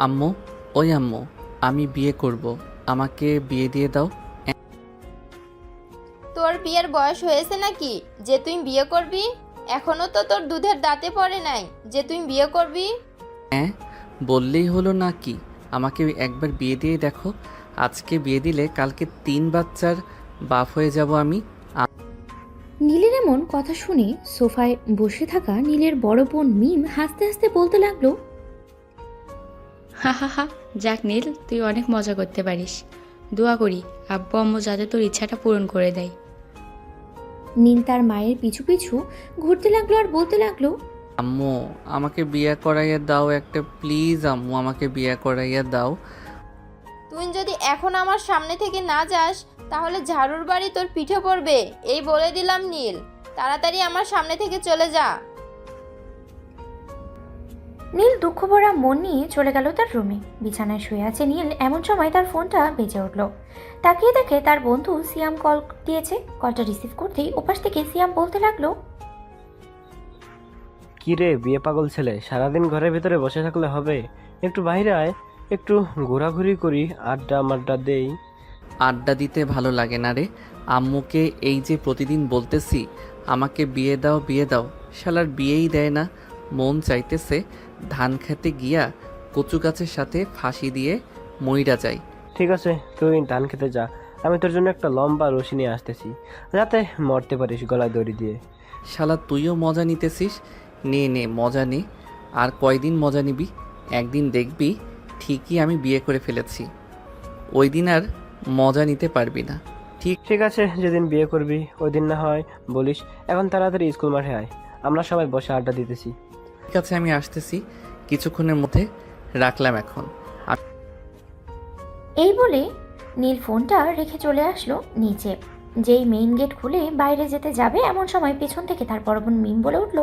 আম্মু, ওই আম্মু, আমি বিয়ে করব, আমাকে বিয়ে দিয়ে দাও। তোর বিয়ের বয়স হয়েছে নাকি যে তুই বিয়ে করবি? এখনো তো তোর দুধের দাঁতে পড়ে নাই যে তুই বিয়ে করবি। হ্যাঁ, বললেই হলো নাকি? আমাকে একবার বিয়ে দিয়ে দেখো। আজকে বিয়ে দিলে কালকে 3 বাচ্চার বাপ হয়ে যাব আমি। নীলের এমন কথা শুনে সোফায় বসে থাকা নীলের বড় বোন মিম হাসতে হাসতে বলতে লাগলো, হা হা হা, যাক নীল, তুই অনেক মজা করতে পারিস। দোয়া করি আব্বু আম্মু যাতে তোর ইচ্ছাটা পূরণ করে দেয়। নীল তার মায়ের পিছু পিছু ঘুরতে লাগলো আর বলতে লাগলো, আম্মু, আমাকে বিয়ে করাইয়া দাও একটা, প্লিজ আম্মু, আমাকে বিয়ে করাইয়া দাও। তুই যদি এখন আমার সামনে থেকে না যাস তাহলে ঝাড়ুর বাড়ি তোর পিঠে পড়বে, এই বলে দিলাম নীল। তাড়াতাড়ি আমার সামনে থেকে চলে যা। নীল দুঃখ ভরা মন নিয়ে চলে গেল তার রুমে। বিছানায় শুয়ে আছে নীল, এমন সময় তার ফোনটা বেজে উঠল। তাকিয়ে দেখে তার বন্ধু সিয়াম কল দিয়েছে। কলটা রিসিভ করতেই ওপাশ থেকে সিয়াম বলতে লাগলো, কি রে বিয়ে পাগল ছেলে, সারাদিন ঘরের ভিতরে বসে থাকলে হবে? একটু বাইরে আয়, একটু ঘোরাঘুরি করি, আড্ডা মাড্ডা দেই। আড্ডা দিতে ভালো লাগে না রে। আম্মুকে এই যে প্রতিদিন বলতেছি আমাকে বিয়ে দাও বিয়ে দাও, শালার বিয়েই দেয় না। মন চাইতেছে ধান খেতে গিয়া কচু গাছের সাথে ফাঁসি দিয়ে মইরা যাই। ঠিক আছে, তুই ধান খেতে যা, আমি তোর জন্য একটা লম্বা রশি নিয়ে আসতেছি, যাতে মরতে পারিস গলায় দড়ি দিয়ে। শালা তুইও মজা নিতেছিস? নে নে মজা নে। আর কয়দিন মজা নিবি? একদিন দেখবি ঠিকই আমি বিয়ে করে ফেলেছি, ওই দিন আর মজা নিতে পারবি না। ঠিক আছে, যেদিন বিয়ে করবি ওই দিন না হয় বলিস। এখন তাড়াতাড়ি স্কুল মাঠে আয়, আমরা সবাই বসে আড্ডা দিতেছি। ঠিক আছে, আমি আসতেছি কিছুক্ষণের মধ্যে, রাখলাম এখন। এই বলে নীল ফোনটা রেখে চলে আসলো নিচে। যেই মেইন গেট খুলে বাইরে যেতে যাবে এমন সময় পেছন থেকে তার বড় বোন মিম বলে উঠল,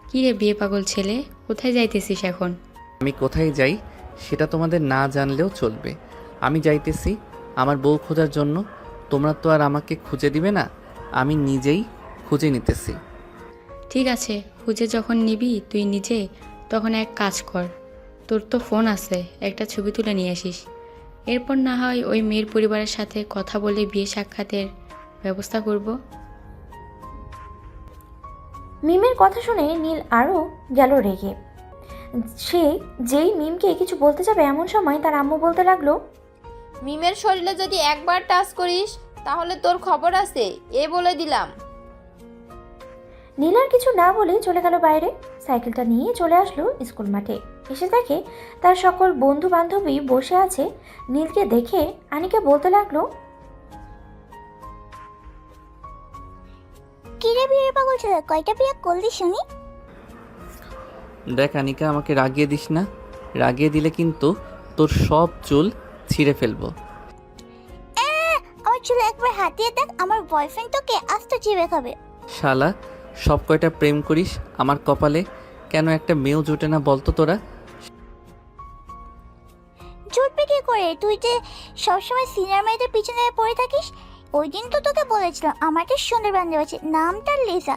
কি রে বিয়ে পাগল ছেলে, কোথায় যাইতেছিস এখন? আমি কোথায় যাই সেটা তোমাদের না জানলেও চলবে। আমি যাইতেছি আমার বউ খোঁজার জন্য। তোমরা তো আর আমাকে খুঁজে দিবে না, আমি নিজেই খুঁজে নিতেছি। ঠিক আছে, খুঁজে যখন নিবি তুই নিজে, তখন এক কাজ কর, তোর তো ফোন আছে, একটা ছবি তুলে নিয়ে আসিস। এরপর না হয় ওই মেয়ের পরিবারের সাথে কথা বলে বিয়ে সাক্ষাতের ব্যবস্থা করব। মিমের কথা শুনে নীল আরও গেল রেগে। সে যেই মিমকে কিছু বলতে যাবে এমন সময় তার আম্মু বলতে লাগলো, মিমের শরীরে যদি একবার টাচ করিস তাহলে তোর খবর আছে, এ বলে দিলাম। নীল আর কিছু না বলে চলে গেল বাইরে। সাইকেলটা নিয়ে চলে আসলো স্কুল মাঠে। এসে দেখে তার সকল বন্ধু বান্ধবী বসে আছে। নীলকে দেখে আনিকা বলতে লাগলো, কিরে বিয়ে পাগল ছেলে, কয়টা বিয়ে করলি শুনি? দেখ আনিকা, আমাকে রাগিয়ে দিস না, রাগিয়ে দিলে কিন্তু তোর সব চুল ছিঁড়ে ফেলবো। আমার চুলে একবার হাতিয়ে দেখ, আমার বয়ফ্রেন্ড তোকে আস্ত চিবে খাবে। শালা, সব কয়টা প্রেম করিস আমার কপালে, কেন একটা মেয়েও জোটে না বলতো তোরা? জুটবে কি করে, তুই যে সবসময় সিনিয়র মেয়েদের পিছনে পড়ে থাকিস। ওই দিন তো তোকে বলেছিলাম আমাকে সুন্দর বান্ধব আছে, নামটা লিসা,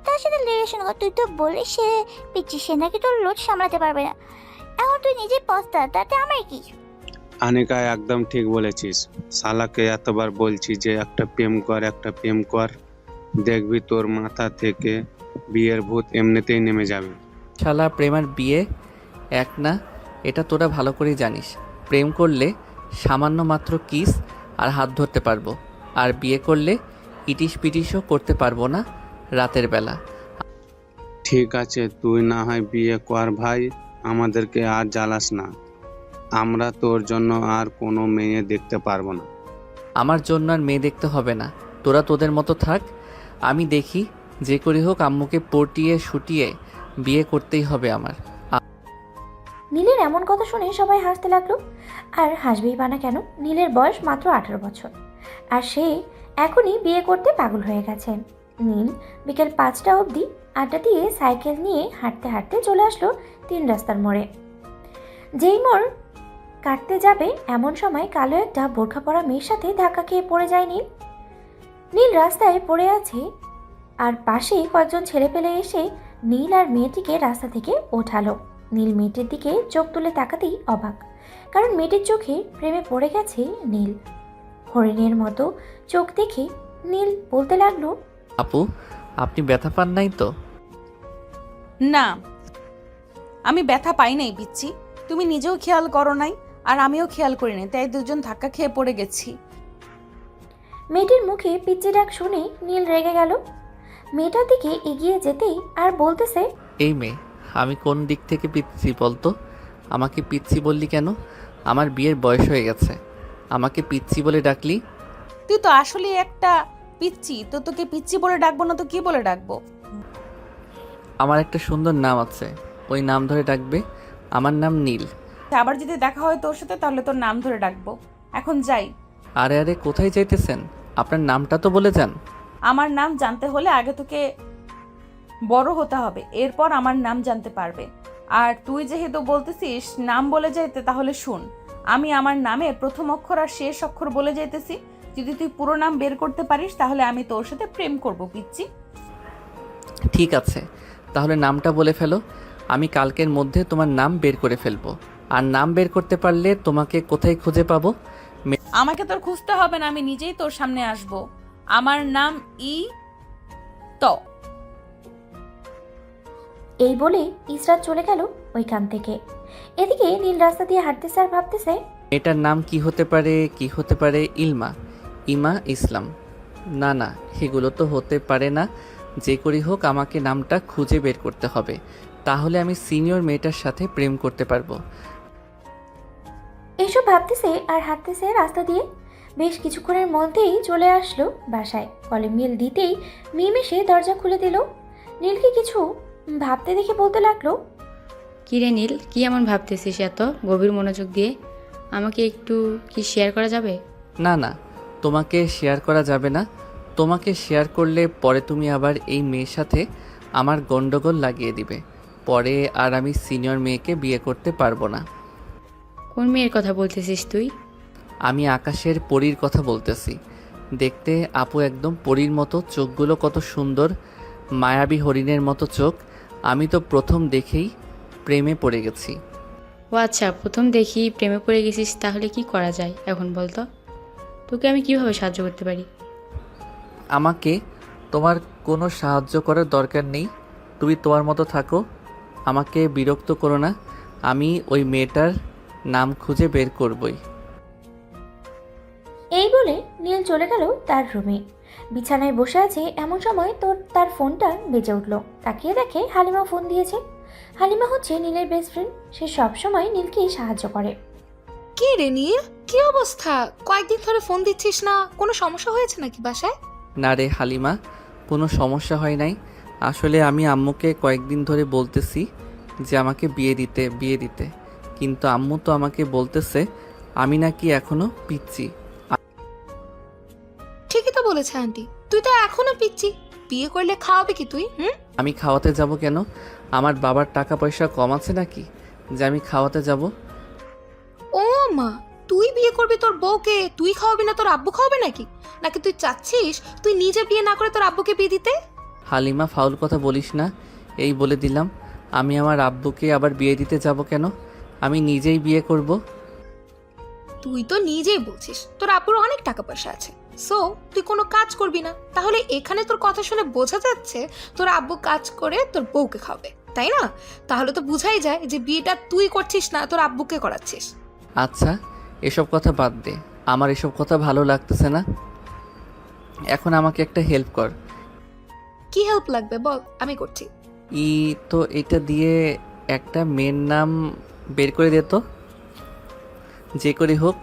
তার সাথে রিলেশন কর। তুই তো বলিস সে পিচ্ছি, সে নাকি তোর লোড সামলাতে পারবে না। এখন তুই নিজে পস্তা, তাতে আমার কি? আনিকা একদম ঠিক বলেছিস। শালাকে এতবার বলছি যে একটা প্রেম কর, দেখবি তোর মাথা থেকে বিয়ের ভূত এমনিতেই নেমে যাবে। শালা, প্রেম আর বিয়ে এক না, এটা তোরা ভালো করেই জানিস। প্রেম করলে সামান্য মাত্র কিস আর হাত ধরতে পারবো, আর বিয়ে করলে ইটিস পিটিসও করতে পারবো না রাতের বেলা। ঠিক আছে, তুই না হয় বিয়ে কর ভাই, আমাদেরকে আর জ্বালাস না। আমরা তোর জন্য আর কোনো মেয়ে দেখতে পারবো না। আমার জন্য আর মেয়ে দেখতে হবে না, তোরা তোদের মতো থাক। আমি দেখি যে করে হোক আম্মুকে পটিয়ে শুটিয়ে বিয়ে করতেই হবে আমার। নীলের এমন কথা শুনে সবাই হাসতে লাগলো। আর হাসবেই বা না কেন, নীলের বয়স মাত্র 18 বছর, আর সে এখনই বিয়ে করতে পাগল হয়ে গেছে। নীল বিকেল 5টা অবধি আড্ডা দিয়ে সাইকেল নিয়ে হাঁটতে হাঁটতে চলে আসলো 3 রাস্তার মোড়ে। যেই মোড় কাটতে যাবে এমন সময় কালো একটা বোরখা পরা মেয়ের সাথে ধাক্কা খেয়ে পড়ে যায় নীল। নীল রাস্তায় পড়ে আছে, আর পাশেই কয়েকজন ছেলেপেলে এসে নীল আর মেয়েটিকে রাস্তা থেকে ওঠালো। নীল মেয়েটির দিকে চোখ তুলে তাকাতেই অবাক। কারণ মেয়েটির চোখে প্রেমে পড়ে গেছে নীল। হরিণের মতো চোখ দেখে নীল বলতে লাগলো, আপু, আপনি ব্যথা পান নাই তো? না, আমি ব্যথা পাই নাই পিচ্ছি। তুমি নিজেও খেয়াল করো নাই আর আমিও খেয়াল করি নাই, তাই দুজন ধাক্কা খেয়ে পড়ে গেছি। মেয়েটির মুখে পিচ্চি ডাক শুনে নীল রেগে গেল। মেয়েটার দিকে এগিয়ে যেতেই আর বলতেছে, এই মেয়ে, আমি কোন দিক থেকে পিচ্ছি বলতো? আমাকে পিচ্ছি বললি কেন? আমার বিয়ের বয়স হয়ে গেছে, আমাকে পিচ্ছি বলে ডাকলি? তুই তো আসলে একটা পিচ্ছি, তো তোকে পিচ্ছি বলে ডাকবো না তো কি বলে ডাকবো? আমার একটা সুন্দর নাম আছে, ওই নাম ধরে ডাকবে। আমার নাম নীল। আবার যদি দেখা হয় তোর সাথে তাহলে তোর নাম ধরে ডাকবো। এখন যাই। আরে আরে, কোথায় যাইতেছেন? আপনার নামটা তো বলে যান। আমার নাম জানতে হলে আগে তোকে বড় হতে হবে, এরপর আমার নাম জানতে পারবে। আর তুই যেহেতু বলতেছিস নাম বলে যাইতে, তাহলে শুন, আমি আমার নামের প্রথম অক্ষর আর শেষ অক্ষর বলে যাইতেছি। যদি তুই পুরো নাম বের করতে পারিস তাহলে আমি তোর সাথে প্রেম করব পিচ্ছি। ঠিক আছে, তাহলে নামটা বলে ফেলো। আমি কালকের মধ্যে তোমার নাম বের করে ফেলবো। আর নাম বের করতে পারলে তোমাকে কোথায় খুঁজে পাবো? আমাকে তোর খুঁজতে হবে না, আমি নিজেই তোর সামনে আসব। আমার নাম ত। এই বলে ইসরাত চলে গেল ওইখান থেকে। এদিকে নীল রাস্তা দিয়ে হাঁটতেছে আর ভাবতেছে, এটার নাম কি হতে পারে? কি হতে পারে? ইলমা, ইমা, ইসলাম? না না, এগুলো তো হতে পারে না। যে করেই হোক আমাকে নামটা খুঁজে বের করতে হবে, তাহলে আমি সিনিয়র মেয়েটার সাথে প্রেম করতে পারবো। এইসব ভাবতেছে আর হাঁটতেছে রাস্তা দিয়ে। বেশ কিছুক্ষণের মধ্যেই চলে আসলো বাসায়। কলে মিল দিতেই মিম এসে দরজা খুলে দিল। নীলকে কিছু ভাবতে দেখে বলতে লাগলো, কী রে নীল, কি এমন ভাবতেছিস এত গভীর মনোযোগ দিয়ে? আমাকে একটু কি শেয়ার করা যাবে? না না, তোমাকে শেয়ার করা যাবে না। তোমাকে শেয়ার করলে পরে তুমি আবার এই মেয়ের সাথে আমার গন্ডগোল লাগিয়ে দিবে। পরে আর আমি সিনিয়র মেয়েকে বিয়ে করতে পারবো না। কোন মেয়ের কথা বলতেছিস তুই? আমি আকাশের পরীর কথা বলতেছি। দেখতে আপু একদম পরীর মতো, চোখগুলো কত সুন্দর, মায়াবী হরিণের মতো চোখ। আমি তো প্রথম দেখেই প্রেমে পড়ে গেছি। ও আচ্ছা, প্রথম দেখি প্রেমে পড়ে গেছিস, তাহলে কি করা যায় এখন বলতো? তোকে আমি কিভাবে সাহায্য করতে পারি? আমাকে তোমার কোনো সাহায্য করার দরকার নেই। তুমি তোমার মতো থাকো, আমাকে বিরক্ত করো না। আমি ওই মেয়েটার নাম খুঁজে বের করবই। এই বলে নীল চলে গেল তার রুমে। বিছানায় বসে আছে এমন সময় তার ফোনটা বেজে উঠলো। তাকিয়ে দেখে হালিমা ফোন দিয়েছে। হালিমা হচ্ছে নীলের বেস্ট ফ্রেন্ড। সে সবসময় নীলকেই সাহায্য করে। কি রে নীল, কি অবস্থা? কয়েকদিন ধরে ফোন দিচ্ছিস না, কোনো সমস্যা হয়েছে নাকি বাসায়? না রে হালিমা, কোনো সমস্যা হয় নাই। আসলে আমি আম্মুকে কয়েকদিন ধরে বলতেছি যে আমাকে বিয়ে দিতে, কিন্তু আম্মু তো আমাকে বলতেছে আমি নাকি এখনো পিচ্ছি। ঠিকই তো বলেছে আন্টি, তুই তো এখনো পিচ্ছি। বিয়ে করলে খাওয়াবে কি তুই? আমি খাওয়াতে যাব কেন? আমার বাবার টাকা পয়সা কম আছে নাকি যে আমি খাওয়াতে যাব? ও মা, তুই বিয়ে করবি তোর বউকে, তুই খাওয়াবি না তোর আব্বু খাওয়াবে নাকি? নাকি তুই চাচ্ছিস তুই নিজে বিয়ে না করে তোর আব্বুকে বিয়ে দিতে? হালিমা, ফাউল কথা বলিস না। এই বলে দিলাম, আমি আমার আব্বুকে আবার বিয়ে দিতে যাব কেন? আমি নিজেই বিয়ে করব। তুই তো নিজেই বলছিস তোর আব্বুর অনেক টাকা পয়সা আছে, সো তুই কোনো কাজ করবি না। তাহলে এখানে তোর কথা শুনে বোঝা যাচ্ছে তোর আব্বু কাজ করে তোর বউকে খাওয়াবে, তাই না? তাহলে তো বোঝাই যায় যে বিয়েটা তুই করছিস না, তোর আব্বুকে করাচ্ছিস। আচ্ছা, এসব কথা বাদ দে, আমার এসব কথা ভালো লাগতেছে না। এখন আমাকে একটা হেল্প কর। কি হেল্প লাগবে বল, আমি করছি। তো এটা দিয়ে একটা মেয়ের নাম বের করে দে তো। যে করে হোক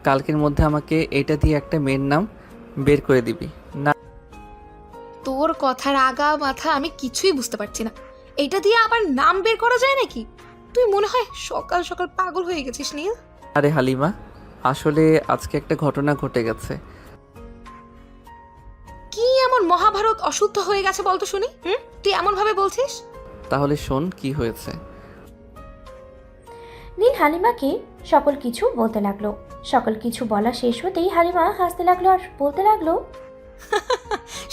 কালকের মধ্যে আমাকে এটা দিয়ে একটা মেয়ের নাম বের করে দিবি না? তোর কথার আগা মাথা আমি কিছুই বুঝতে পারছি না। এটা দিয়ে আবার নাম বের করা যায় নাকি? তুই মনে হয় সকাল সকাল পাগল হয়ে গেছিস নীল। আরে হালিমা, আসলে আজকে একটা ঘটনা ঘটে গেছে। কি এমন মহাভারত অশুদ্ধ হয়ে গেছে বলতো শুনি? তুই এমন ভাবে বলছিস? তাহলে শোন কি হয়েছে। নীল হালিমাকে সকল কিছু বলতে লাগলো। সকল কিছু বলা শেষ হতেই হালিমা হাসতে লাগলো আর বলতে লাগলো,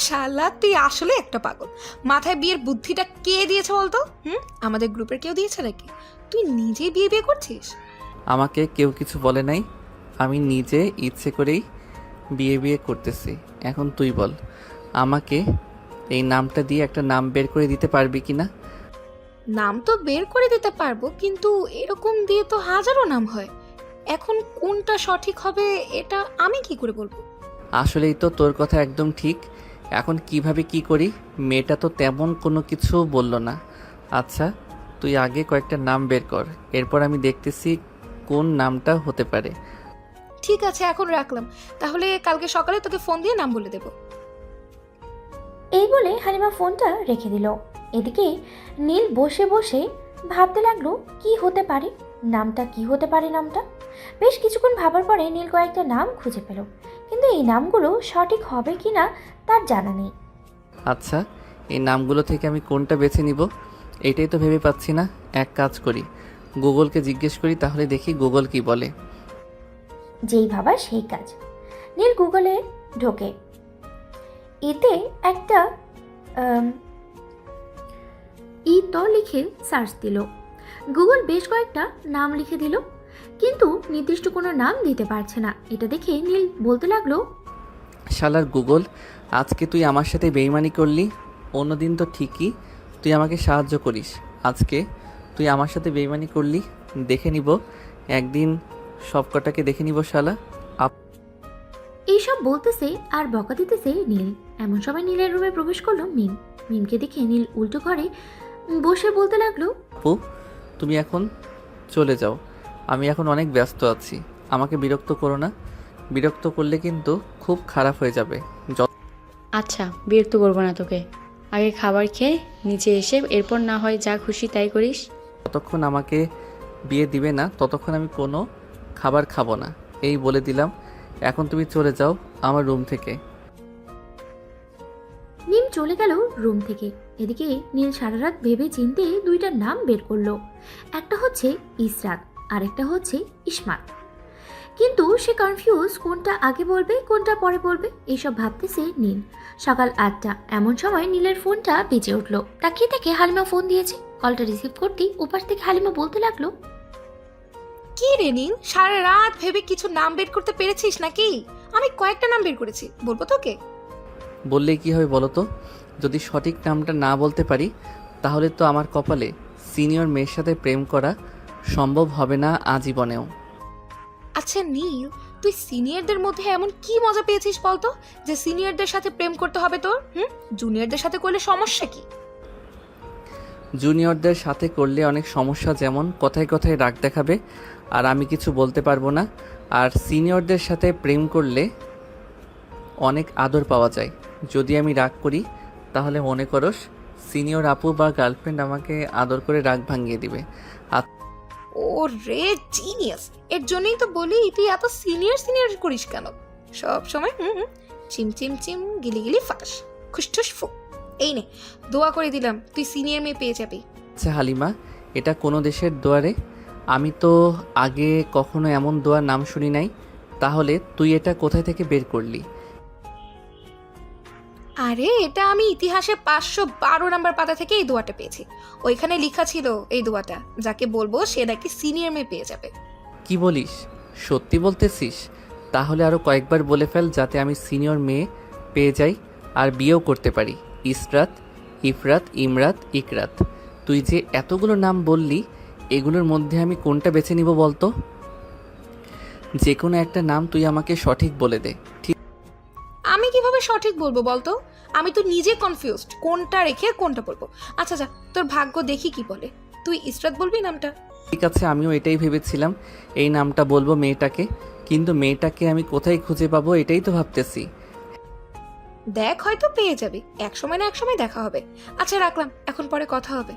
শালা তুই আসলে একটা পাগল। মাথায় বিয়ের বুদ্ধিটা কে দিয়েছে বলতো? আমাদের গ্রুপের কেউ দিয়েছে নাকি? তুই নিজেই বিয়ে করছিস? আমাকে কেউ কিছু বলে নাই, আমি নিজে ইচ্ছে করেই বিয়ে করতেছি। এখন তুই বল, আমাকে এই নামটা দিয়ে একটা নাম বের করে দিতে পারবি কি না? নাম তো বের করে দিতে পারবো, কিন্তু এরকম দিয়ে তো হাজারো নাম হয়। এখন কোনটা সঠিক হবে এটা আমি কি করে বলবো? আসলেই তো তোর কথা একদম ঠিক। এখন কিভাবে কি করি? মেয়েটা তো তেমন কোনো কিছু বলল না। আচ্ছা, তুই আগে কয়েকটা নাম বের কর, এরপর আমি দেখতেছি কোন নামটা হতে পারে। ঠিক আছে, এখন রাখলাম। তাহলে কালকে সকালে তোকে ফোন দিয়ে নাম বলে দেবো। এই বলে হালিমা ফোনটা রেখে দিল। এদিকে নীল বসে বসে ভাবতে লাগলো কি হতে পারে নামটা, কি হতে পারে নামটা। বেশ কিছুক্ষণ ভাবার পরে নীল কয়েকটা নাম খুঁজে পেল, কিন্তু এই নামগুলো সঠিক হবে কি না তার জানা নেই। আচ্ছা, এই নামগুলো থেকে আমি কোনটা বেছে নিব এটাই তো ভেবে পাচ্ছি না। এক কাজ করি, গুগলকে জিজ্ঞেস করি, তাহলে দেখি গুগল কি বলে। যেই ভাবা সেই কাজ। নীল গুগলে ঢোকে, এতে একটা লিখে সার্চ দিল। গুগল বেশ কয়েকটা নাম লিখে দিল, কিন্তু নির্দিষ্ট কোনো নাম দিতে পারছে না। এটা দেখে নীল বলতে লাগলো, শালার গুগল, আজকে তুই আমার সাথে বেইমানি করলি। অন্যদিন তো ঠিকই তুই আমাকে সাহায্য করিস, আজকে তুই আমার সাথে বেইমানি করলি। দেখে নিব একদিন, সব কটাকে দেখে নিব শালা। এইসব বলতেছে আর বকা দিতেছে নীল। এমন সময় নীলের রুমে প্রবেশ করলো মিম। মিমকে দেখে নীল উল্টো করে বসে বলতে লাগলো, আপু, তুমি এখন চলে যাও, আমি এখন অনেক ব্যস্ত আছি। আমাকে বিরক্ত করো না, বিরক্ত করলে কিন্তু খুব খারাপ হয়ে যাবে। আচ্ছা, বিরক্ত করবো না তোকে। আগে খাবার খেয়ে নিচে এসে এরপর না হয় যা খুশি তাই করিস। যতক্ষণ আমাকে বিয়ে দিবে না ততক্ষণ আমি কোনো খাবার খাবো না, এই বলে দিলাম। এখন তুমি চলে যাও আমার রুম থেকে। মিম চলে গেল রুম থেকে। এদিকে নীল সারা রাত ভেবে চিনতে দুইটা নাম বের করলো। একটা হচ্ছে ইসরাত, আরেকটা হচ্ছে ইসমাত। কিন্তু সে কনফিউজ, কোনটা আগে বলবে কোনটা পরে বলবে এইসব ভাবতেছে নীল। সকাল 8টা, এমন সময় নীলের ফোনটা বেজে উঠলো। তাকিয়ে থেকে হালিমা ফোন দিয়েছে। কলটা রিসিভ করতেই ওপাশ থেকে হালিমা বলতে লাগলো, কি রে নীল, সারা রাত ভেবে কিছু নাম বের করতে পেরেছিস নাকি? আমি কয়েকটা নাম বের করেছি, বলবো তোকে? বললেই কি হবে বলো তো? যদি সঠিক নামটা না বলতে পারি তাহলে তো আমার কপালে সিনিয়র মেয়ের সাথে প্রেম করা সম্ভব হবে না আজীবনেও। আচ্ছা নীল, তুই সিনিয়রদের মধ্যে এমন কি মজা পেয়েছিস বলতো, যে সিনিয়রদের সাথে প্রেম করতে হবে তোর? জুনিয়রদের সাথে করলে সমস্যা কি? জুনিয়রদের সাথে করলে অনেক সমস্যা, যেমন কথায় কথায় রাগ দেখাবে আর আমি কিছু বলতে পারবো না। আর সিনিয়রদের সাথে প্রেম করলে অনেক আদর পাওয়া যায়। যদি আমি রাগ করি তাহলে মনে করস সিনিয়র আপু বা গার্লফ্রেন্ড আমাকে আদর করে রাগ ভাঙিয়ে দিবে। ও রে জিনিয়াস, এর জন্যই তো বলি তুই এত সিনিয়র সিনিয়র করিস কেন সব সময়। চিম চিম চিম, গিলি গিলি ফাটাস, খুশঠুস ফু। এই নে, দোয়া করে দিলাম, তুই সিনিয়র মেয়ে পেয়ে যাবি। আচ্ছা হালিমা, এটা কোনো দেশের দোয়ারে? আমি তো আগে কখনো এমন দোয়ার নাম শুনি নাই। তাহলে তুই এটা কোথায় থেকে বের করলি? আরে এটা আমি ইতিহাসে 512 নাম্বার পাতা থেকে এই দোয়াটা পেয়েছি। ওইখানে লেখা ছিল এই দোয়াটা যাকে বলবো সে নাকি সিনিয়র মেয়ে পেয়ে যাবে। কি বলিস? সত্যি বলতেছিস? তাহলে আরও কয়েকবার বলে ফেল যাতে আমি সিনিয়র মেয়ে পেয়ে যাই আর বিয়েও করতে পারি। ইসরাত, ইফরাত, ইমরাত, ইকরাত, তুই যে এতগুলো নাম বললি এগুলোর মধ্যে আমি কোনটা বেছে নিব বলতো? যে কোনো একটা নাম তুই আমাকে সঠিক বলে দে। ঠিক আমি কিভাবে সঠিক বলবো বলতো? আমি তো নিজে কনফিউজড, কোনটা রেখে কোনটা বলবো। আচ্ছা যা, তোর ভাগ্য দেখি কি বলে। তুই ইসরাত বলবি নামটা? ঠিক আছে, আমিও এটাই ভেবেছিলাম এই নামটা বলবো মেয়েটাকে, কিন্তু মেয়েটাকে আমি কোথায় খুঁজে পাবো এটাই তো ভাবতেছি। দেখ, হয়তো পেয়ে যাবি, এক সময় না এক সময় দেখা হবে। আচ্ছা রাখলাম, এখন পরে কথা হবে।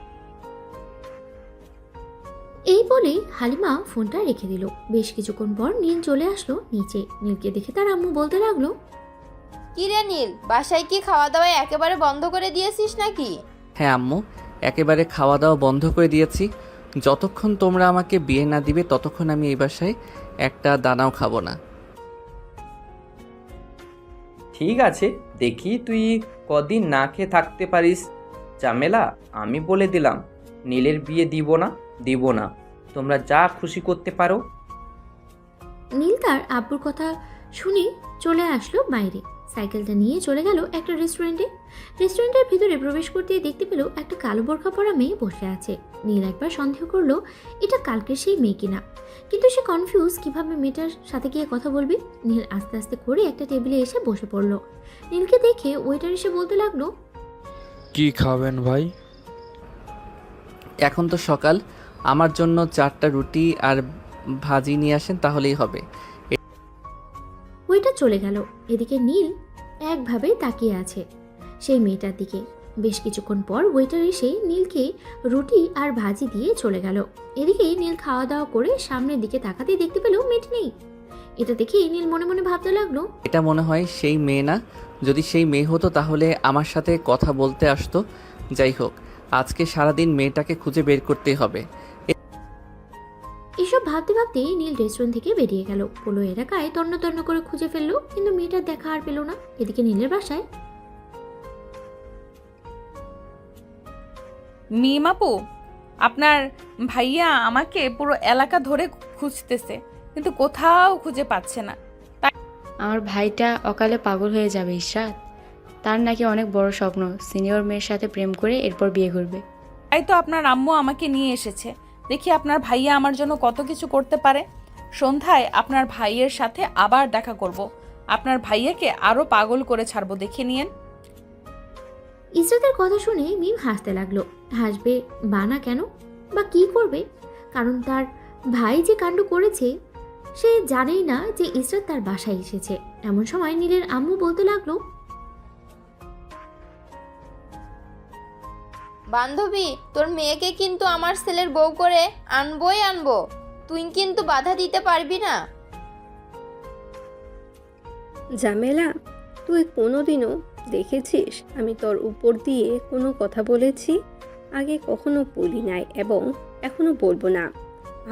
এই বলে হালিমা ফোনটা রেখে দিল। বেশ কিছুক্ষণ পর নীল চলে আসলো নিচে। নীলকে দেখে তার আম্মু বলতে লাগলো, কি রে নীল, বাসায় কি খাওয়া দাওয়া একেবারে বন্ধ করে দিয়েছিস নাকি? হ্যাঁ আম্মু, একেবারে খাওয়া দাওয়া বন্ধ করে দিয়েছি। যতক্ষণ তোমরা আমাকে বিয়ে না দিবে ততক্ষণ আমি এই বাসায় একটা দানাও খাবো না। ঠিক আছে, দেখি তুই কদিন না খেয়ে থাকতে পারিস। ঝামেলা আমি বলে দিলাম, নীলের বিয়ে দিব না। তোমরা যা খুশি করতে পারো। নীল তার আব্বুর কথা শুনে চলে আসলো বাইরে। সাইকেলটা নিয়ে চলে গেল একটা রেস্টুরেন্টে। রেস্টুরেন্টের ভিতরে প্রবেশ করতেই দেখতে পেল একটা কালো বোরখা পরা মেয়ে বসে আছে। নীল একবার সন্দেহ করলো এটা কালকের সেই মেয়ে কিনা, কিন্তু সে কনফিউজ কিভাবে মেয়েটার সাথে গিয়ে কথা বলবে। নীল আস্তে আস্তে করে একটা টেবিলে এসে বসে পড়লো। নীলকে দেখে ওয়েটার এসে বলতে লাগলো, কি খাবেন ভাই? এখন তো সকাল, আমার জন্য 4টা রুটি আর ভাজি নিয়ে আসেন তাহলেই হবে। ওইটা চলে গেল। এদিকে নীল একভাবে তাকিয়ে আছে সেই মেয়েটার দিকে। বেশ কিছুক্ষণ পর ওয়েটার এসে নীলকে রুটি আর ভাজি দিয়ে চলে গেল। এদিকে নীল খাওয়া দাওয়া করে সামনের দিকে তাকাতেই দেখতে পেল মেয়েটি নেই। এটা দেখে নীল মনে মনে ভাবতে লাগলো, এটা মনে হয় সেই মেয়ে না। যদি সেই মেয়ে হতো তাহলে আমার সাথে কথা বলতে আসতো। যাই হোক, আজকে সারাদিন মেয়েটাকে খুঁজে বের করতে হবে। এসব ভাবতে ভাবতে নীল রেস্টুরেন্ট থেকে বেরিয়ে গেল। পোলো এলাকায় তন্ন তন্ন করে খুঁজে ফেললো, কিন্তু মেয়েটার দেখা আর পেল না। এদিকে নীলের বাসায় মিম আপু, আপনার ভাইয়া আমাকে পুরো এলাকা ধরে খুঁজতেছে, কিন্তু কোথাও খুঁজে পাচ্ছে না। আমার ভাইটা অকালে পাগল হয়ে যাবে ইশরাত। তার নাকি অনেক বড় স্বপ্ন, সিনিয়র মেয়ের সাথে প্রেম করে এরপর বিয়ে করবে। তাই তো আপনার আম্মু আমাকে নিয়ে এসেছে। দেখি আপনার ভাইয়া আমার জন্য কত কিছু করতে পারে। সন্ধ্যায় আপনার ভাইয়ের সাথে আবার দেখা করব। আপনার ভাইয়াকে আরো পাগল করে ছাড়বো, দেখে নিয়েন। ইসরাতের কথা শুনে মিম হাসতে লাগলো। হাসবে বানা কেন বা কি করবে, কারণ তার ভাই যে কাণ্ড করেছে সে জানেই না যে ইসরাত তার বাসায় এসেছে। এমন সময় নীলের আম্মু বলতে লাগলো, বান্ধবী, তোর মেয়েকে কিন্তু আমার ছেলের বউ করে আনবই আনবো, তুই কিন্তু বাধা দিতে পারবি না। ঝামেলা, তুই কোনোদিনও দেখেছিস আমি তোর উপর দিয়ে কোনো কথা বলেছি? আগে কখনো বলি নাই এবং এখনো বলবো না।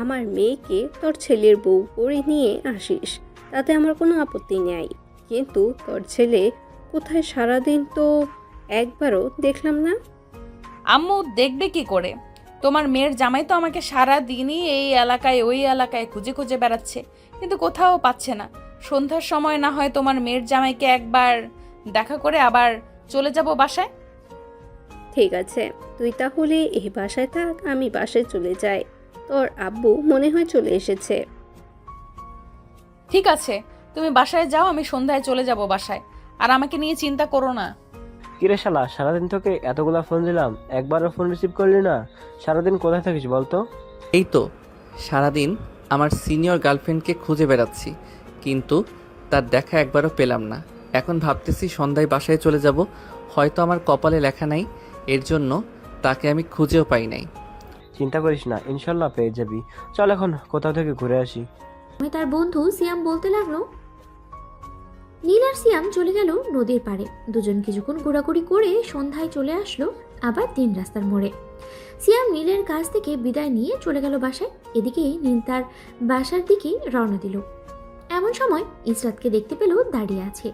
আমার মেয়েকে তোর ছেলের বউ করে নিয়ে আসিস, তাতে আমার কোনো আপত্তি নেই, কিন্তু তোর ছেলে কোথায় সারাদিন তো একবারও দেখলাম না। আম্মু দেখবে কি করে? তোমার মেয়ের জামাই তো আমাকে সারা দিনই এই এলাকায় ওই এলাকায় খুঁজে খুঁজে বেড়াচ্ছে, কিন্তু কোথাও পাচ্ছে না। সন্ধ্যার সময় না হয় তোমার মেয়ের জামাইকে একবার দেখা করে আবার চলে যাব বাসায়। ঠিক আছে, তুই তাহলে এই বাসায় থাক, আমি বাসায় চলে যাই। তোর আব্বু মনে হয় চলে এসেছে। ঠিক আছে, তুমি বাসায় যাও, আমি সন্ধ্যায় চলে যাব বাসায়। আর আমাকে নিয়ে চিন্তা করো না। কিরে শালা, সারাদিন তোকে এতগুলা ফোন দিলাম, একবারও ফোন রিসিভ করলি না। সারাদিন কোথায় থাকিস বলতো? এই তো সারাদিন আমার সিনিয়র গার্লফ্রেন্ডকে খুঁজে বেড়াচ্ছি, কিন্তু তার দেখা একবারও পেলাম না। এখন ভাবতেছি সন্ধ্যায় বাসায় চলে যাব। হয়তো আমার কপালে লেখা নাই, এর জন্য তাকে আমি খুঁজেও পাই নাই। চিন্তা করিস না, ইনশাল্লাহ পেয়ে যাবি। চল এখন কোথাও থেকে ঘুরে আসি। তার বন্ধু সিয়াম বলতে লাগলো। নীল আর সিয়াম চলে গেল নদীর পাড়ে। দুজন কিছুক্ষণ ঘোরাঘুরি করে সন্ধ্যায় চলে আসলো আবার 3 রাস্তার মোড়ে। সিয়াম নীলের কাছ থেকে বিদায় নিয়ে চলে গেল বাসায়। এদিকে নীল তার বাসার দিকে রওনা দিল। এমন সময় ইসরাতকে দেখতে পেল দাঁড়িয়ে আছে।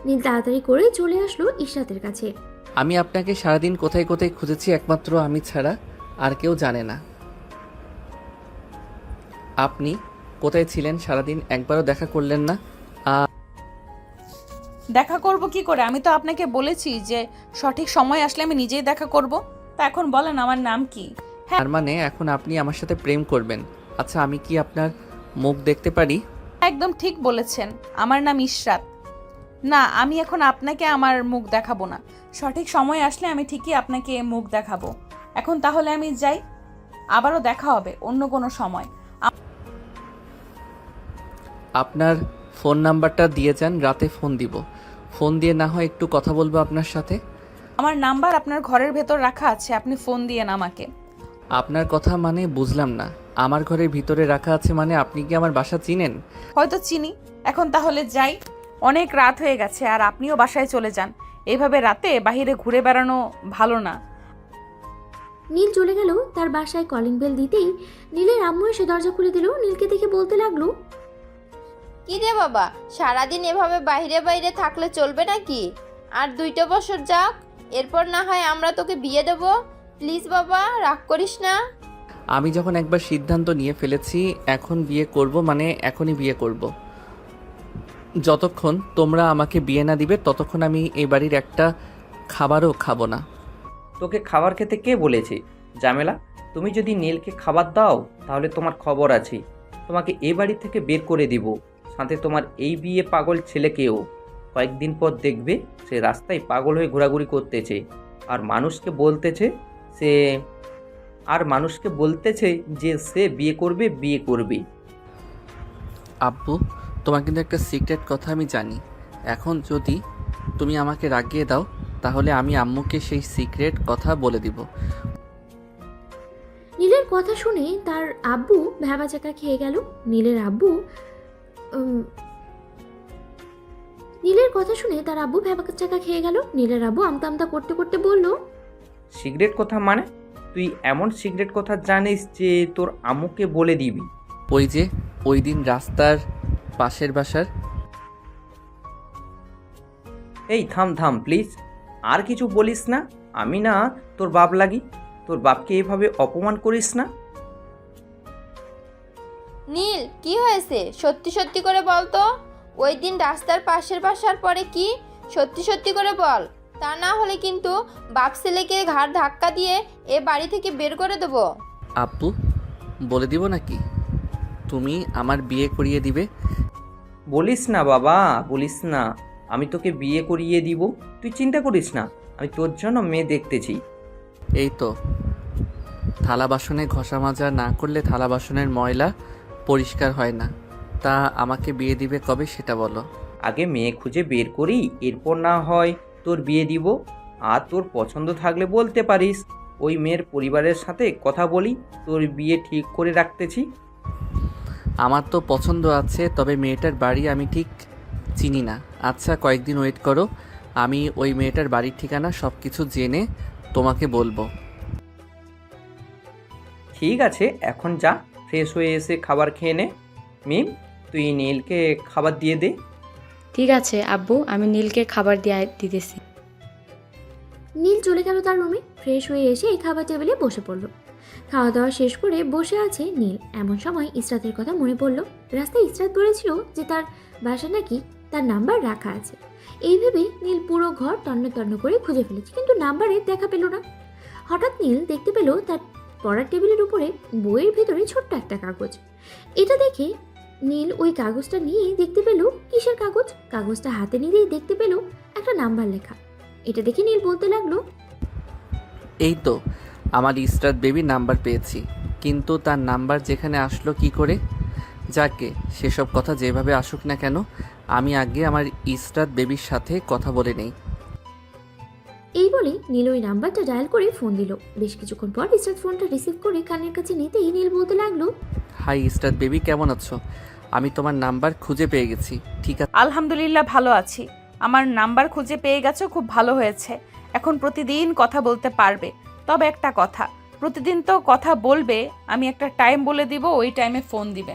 নীল তাড়াতাড়ি করে চলে আসলো ইসরাতের কাছে। আমি আপনাকে সারাদিন কোথায় কোথায় খুঁজেছি, একমাত্র আমি ছাড়া আর কেউ জানে না। আপনি কোথায় ছিলেন সারাদিন, একবারও দেখা করলেন না। দেখা করব কি করে? আমি তো আপনাকে বলেছি যে সঠিক সময় আসলে আমি নিজেই দেখা করব। তা এখন বলেন আমার নাম কি? তার মানে এখন আপনি আমার সাথে প্রেম করবেন? আচ্ছা, আমি কি আপনার মুখ দেখতে পারি? একদম ঠিক বলেছেন, আমার নাম ইশরাত। না, আমি এখন আপনাকে আমার মুখ দেখাবো না। সঠিক সময় আসলে আমি ঠিকই আপনাকে মুখ দেখাবো। এখন তাহলে আমি যাই, আবারও দেখা হবে অন্য কোনো সময়। আপনার ফোন নাম্বারটা দিয়ে যান, রাতে ফোন দিব। ফোন দিয়ে না হয় একটু কথা বলবো আপনার সাথে। আমার নাম্বার আপনার ঘরের ভেতর রাখা আছে, আপনি ফোন দিয়েন আমাকে। আপনার কথা মানে বুঝলাম না। আমার ঘরের ভিতরে রাখা আছে মানে আপনি কি আমার বাসা চিনেন? হয়তো চিনি। এখন তাহলে যাই, অনেক রাত হয়ে গেছে, আর আপনিও বাসায় চলে যান। এইভাবে রাতে বাইরে ঘুরে বেড়ানো ভালো না। নীল চলে গেল তার বাসায়। কলিং বেল দিতেই নীলের আম্মু এসে দরজা খুলে দিল। নীলকে দেখে বলতে লাগলো, কি রে বাবা, সারাদিন এভাবে বাইরে বাইরে থাকলে চলবে নাকি? আর 2টা বছর যাক, এরপর না হয় আমরা তোকে বিয়ে দেব। প্লিজ বাবা, রাগ করিস না। আমি যখন একবার সিদ্ধান্ত নিয়ে ফেলেছি এখন বিয়ে করব মানে এখনই বিয়ে করব। যতক্ষণ তোমরা আমাকে বিয়ে না দিবে ততক্ষণ আমি এই বাড়ির একটা খাবারও খাবো না। তোকে খাবার খেতে কে বলেছে? জামেলা, তুমি যদি নীলকে খাবার দাও তাহলে তোমার খবর আছে, তোমাকে এ বাড়ি থেকে বের করে দিব, সাথে তোমার এই বিয়ে পাগল ছেলেকেও। কয়েকদিন পর দেখবে সে রাস্তায় পাগল হয়ে ঘোরাঘুরি করতেছে আর মানুষকে বলতেছে যে সে বিয়ে করবে। আব্বু, তোমার কিন্তু একটা সিক্রেট কথা আমি জানি। এখন যদি তুমি আমাকে রাগিয়ে দাও তাহলে আমি আম্মুকে সেই সিক্রেট কথা বলে দিব। নীলের কথা শুনে তার আব্বু ভ্যাবাচাকা খেয়ে গেল। নীলের আব্বু আমতা আমতা করতে করতে বলল, সিগারেট কথা মানে? তুই এমন সিগারেট কথা জানিস যে তোর আম্মুকে বলে দিবি? ওই যে ওই দিন রাস্তার পাশের বাসার। এই থাম প্লিজ, আর কিছু বলিস না। আমি না তোর বাপ লাগি, তোর বাপকে এভাবে অপমান করিস না। নীল, কি হয়েছে? সত্যি সত্যি করে বল তো। ওই দিন রাস্তার পাশের বাসার পরে কি? সত্যি সত্যি করে বল, তা না হলে কিন্তু বাপ ছেলেকে ঘাড় ধাক্কা দিয়ে এ বাড়ি থেকে বের করে দেবো। আব্বু, বলে দিব নাকি? তুমি আমার বিয়ে করিয়ে দিবে? বলিস না বাবা, বলিস না। আমি তোকে বিয়ে করিয়ে দিব, তুই চিন্তা করিস না। আমি তোর জন্য মেয়ে দেখতেছি। এই তো, থালা বাসনে ঘষা মাজা না করলে থালা বাসনের ময়লা পরিষ্কার হয় না। তা আমাকে বিয়ে দিবে কবে সেটা বলো। আগে মেয়ে খুঁজে বের করি, এরপর না হয় তোর বিয়ে দিব। আর তোর পছন্দ থাকলে বলতে পারিস, ওই মেয়ের পরিবারের সাথে কথা বলি, তোর বিয়ে ঠিক করে রাখতেছি। আমার তো পছন্দ আছে, তবে মেয়েটার বাড়ি আমি ঠিক চিনি না। আচ্ছা, কয়েকদিন ওয়েট করো, আমি ওই মেয়েটার বাড়ির ঠিকানা সব কিছু জেনে তোমাকে বলবো। ঠিক আছে, এখন যা, ফ্রেশ হয়ে এসে খাবার খেয়ে নে। মিম, তুই নীলকে খাবার দিয়ে দে। ঠিক আছে আব্বু, আমি নীলকে খাবার দিতেছি। নীল চলে গেল তার রুমে। ফ্রেশ হয়ে এসে এই খাবার টেবিলে বসে পড়ল। খাওয়া দাওয়া শেষ করে বসে আছে নীল। এমন সময় ইসরাতের কথা মনে পড়ল। রাস্তায় ইসরাত বলেছিল যে তার বাসা নাকি তার নাম্বার রাখা আছে। এই ভেবে নীল পুরো ঘর তন্ন তন্ন করে খুঁজে ফেলেছে, কিন্তু নাম্বারে দেখা পেল না। হঠাৎ নীল দেখতে পেল তার পড়ার টেবিলের উপরে বইয়ের ভিতরে ছোট্ট একটা কাগজ। এটা দেখে নীল ওই কাগজটা নিয়ে দেখতে পেল কিসের কাগজ। কাগজটা হাতে নিয়েই দেখতে পেল একটা নাম্বার লেখা। এটা দেখে নীল বলতে লাগলো, এই তো আমার ইসরাত বেবির নাম্বার পেয়েছি, কিন্তু তার নাম্বার যেখানে আসলো কি করে? যাকে সেসব কথা যেভাবে আসুক না কেন, আমি আগে আমার ইসরাত বেবির সাথে কথা বলে নেই। এই বলে নীল ওই নাম্বারটা ডায়াল করে ফোন দিল। বেশ কিছুক্ষণ পর ইসরাত ফোনটা রিসিভ করে কানের কাছে নিতেই নীল বলতে লাগলো, হাই ইসরাত বেবি, কেমন আছো? আমি তোমার নাম্বার খুঁজে পেয়ে গেছি। ঠিক আছে? আলহামদুলিল্লাহ, ভালো আছি। আমার নাম্বার খুঁজে পেয়ে গেছো, খুব ভালো হয়েছে। এখন প্রতিদিন কথা বলতে পারবে। তবে একটা কথা, প্রতিদিন তো কথা বলবে, আমি একটা টাইম বলে দিব, ওই টাইমে ফোন দিবে,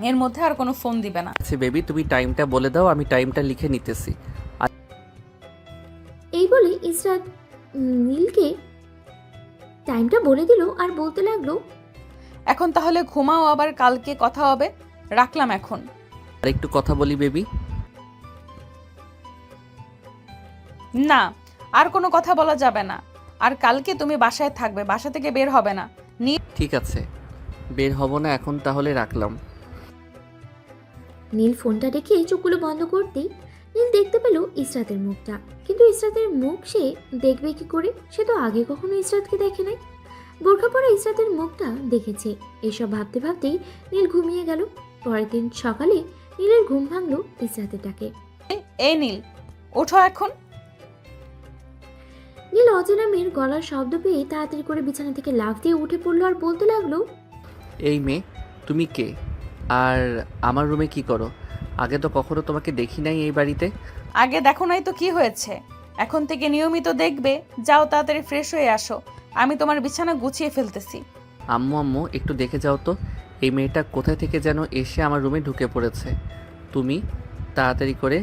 এর মধ্যে আর কোনো ফোন দিবে না। আচ্ছা বেবি, তুমি টাইমটা বলে দাও, আমি টাইমটা লিখে নিতেছি। এই বলে ইসরাত নীলকে টাইমটা বলে দিল আর বলতে লাগলো, এখন তাহলে ঘুমাও, আবার কালকে কথা হবে। রাখলাম এখন। আর একটু কথা বলি বেবি। না, আর কোনো কথা বলা যাবে না। আর কালকে তুমি বাসায় থাকবে, বাসা থেকে বের হবে না। ঠিক আছে, বের হব না এখন, তাহলে রাখলাম। নীল ফোনটা রেখে চোখগুলো বন্ধ করতেই নীল দেখতে পেল ইসরাতের মুখটা। কিন্তু ইসরাতের মুখ সে দেখবে কি করে? সে তো আগে কখনো ইসরাতকে দেখে নাই। বোরখা পরা ইসরাতের মুখটা দেখেছে। এসব ভাবতে ভাবতেই নীল ঘুমিয়ে গেল। পরের দিন সকালে নীলের ঘুম ভাঙলো ইসরাতের ডাকে। এই নীল, ওঠো এখন। নীল অচেনা মেয়ের গলার শব্দ পেয়ে তাড়াতাড়ি করে বিছানা থেকে লাফ দিয়ে উঠে পড়লো আর বলতে লাগলো, এই মেয়ে, তুমি কে? আর আমার রুমে কি করো? আগে তো কখনো তোমাকে দেখি নাই এই বাড়িতে। আগে দেখো নাই তো কি হয়েছে, এখন থেকে নিয়মিত দেখবে। যাও, তাড়াতাড়ি ফ্রেশ হয়ে আসো, আমি তোমার বিছানা গুছিয়ে ফেলতেছি। আম্মু আম্মু, একটু দেখে যাও তো, এই মেয়েটা কোথায় থেকে যেন এসে আমার রুমে ঢুকে পড়েছে। তুমি তাড়াতাড়ি করে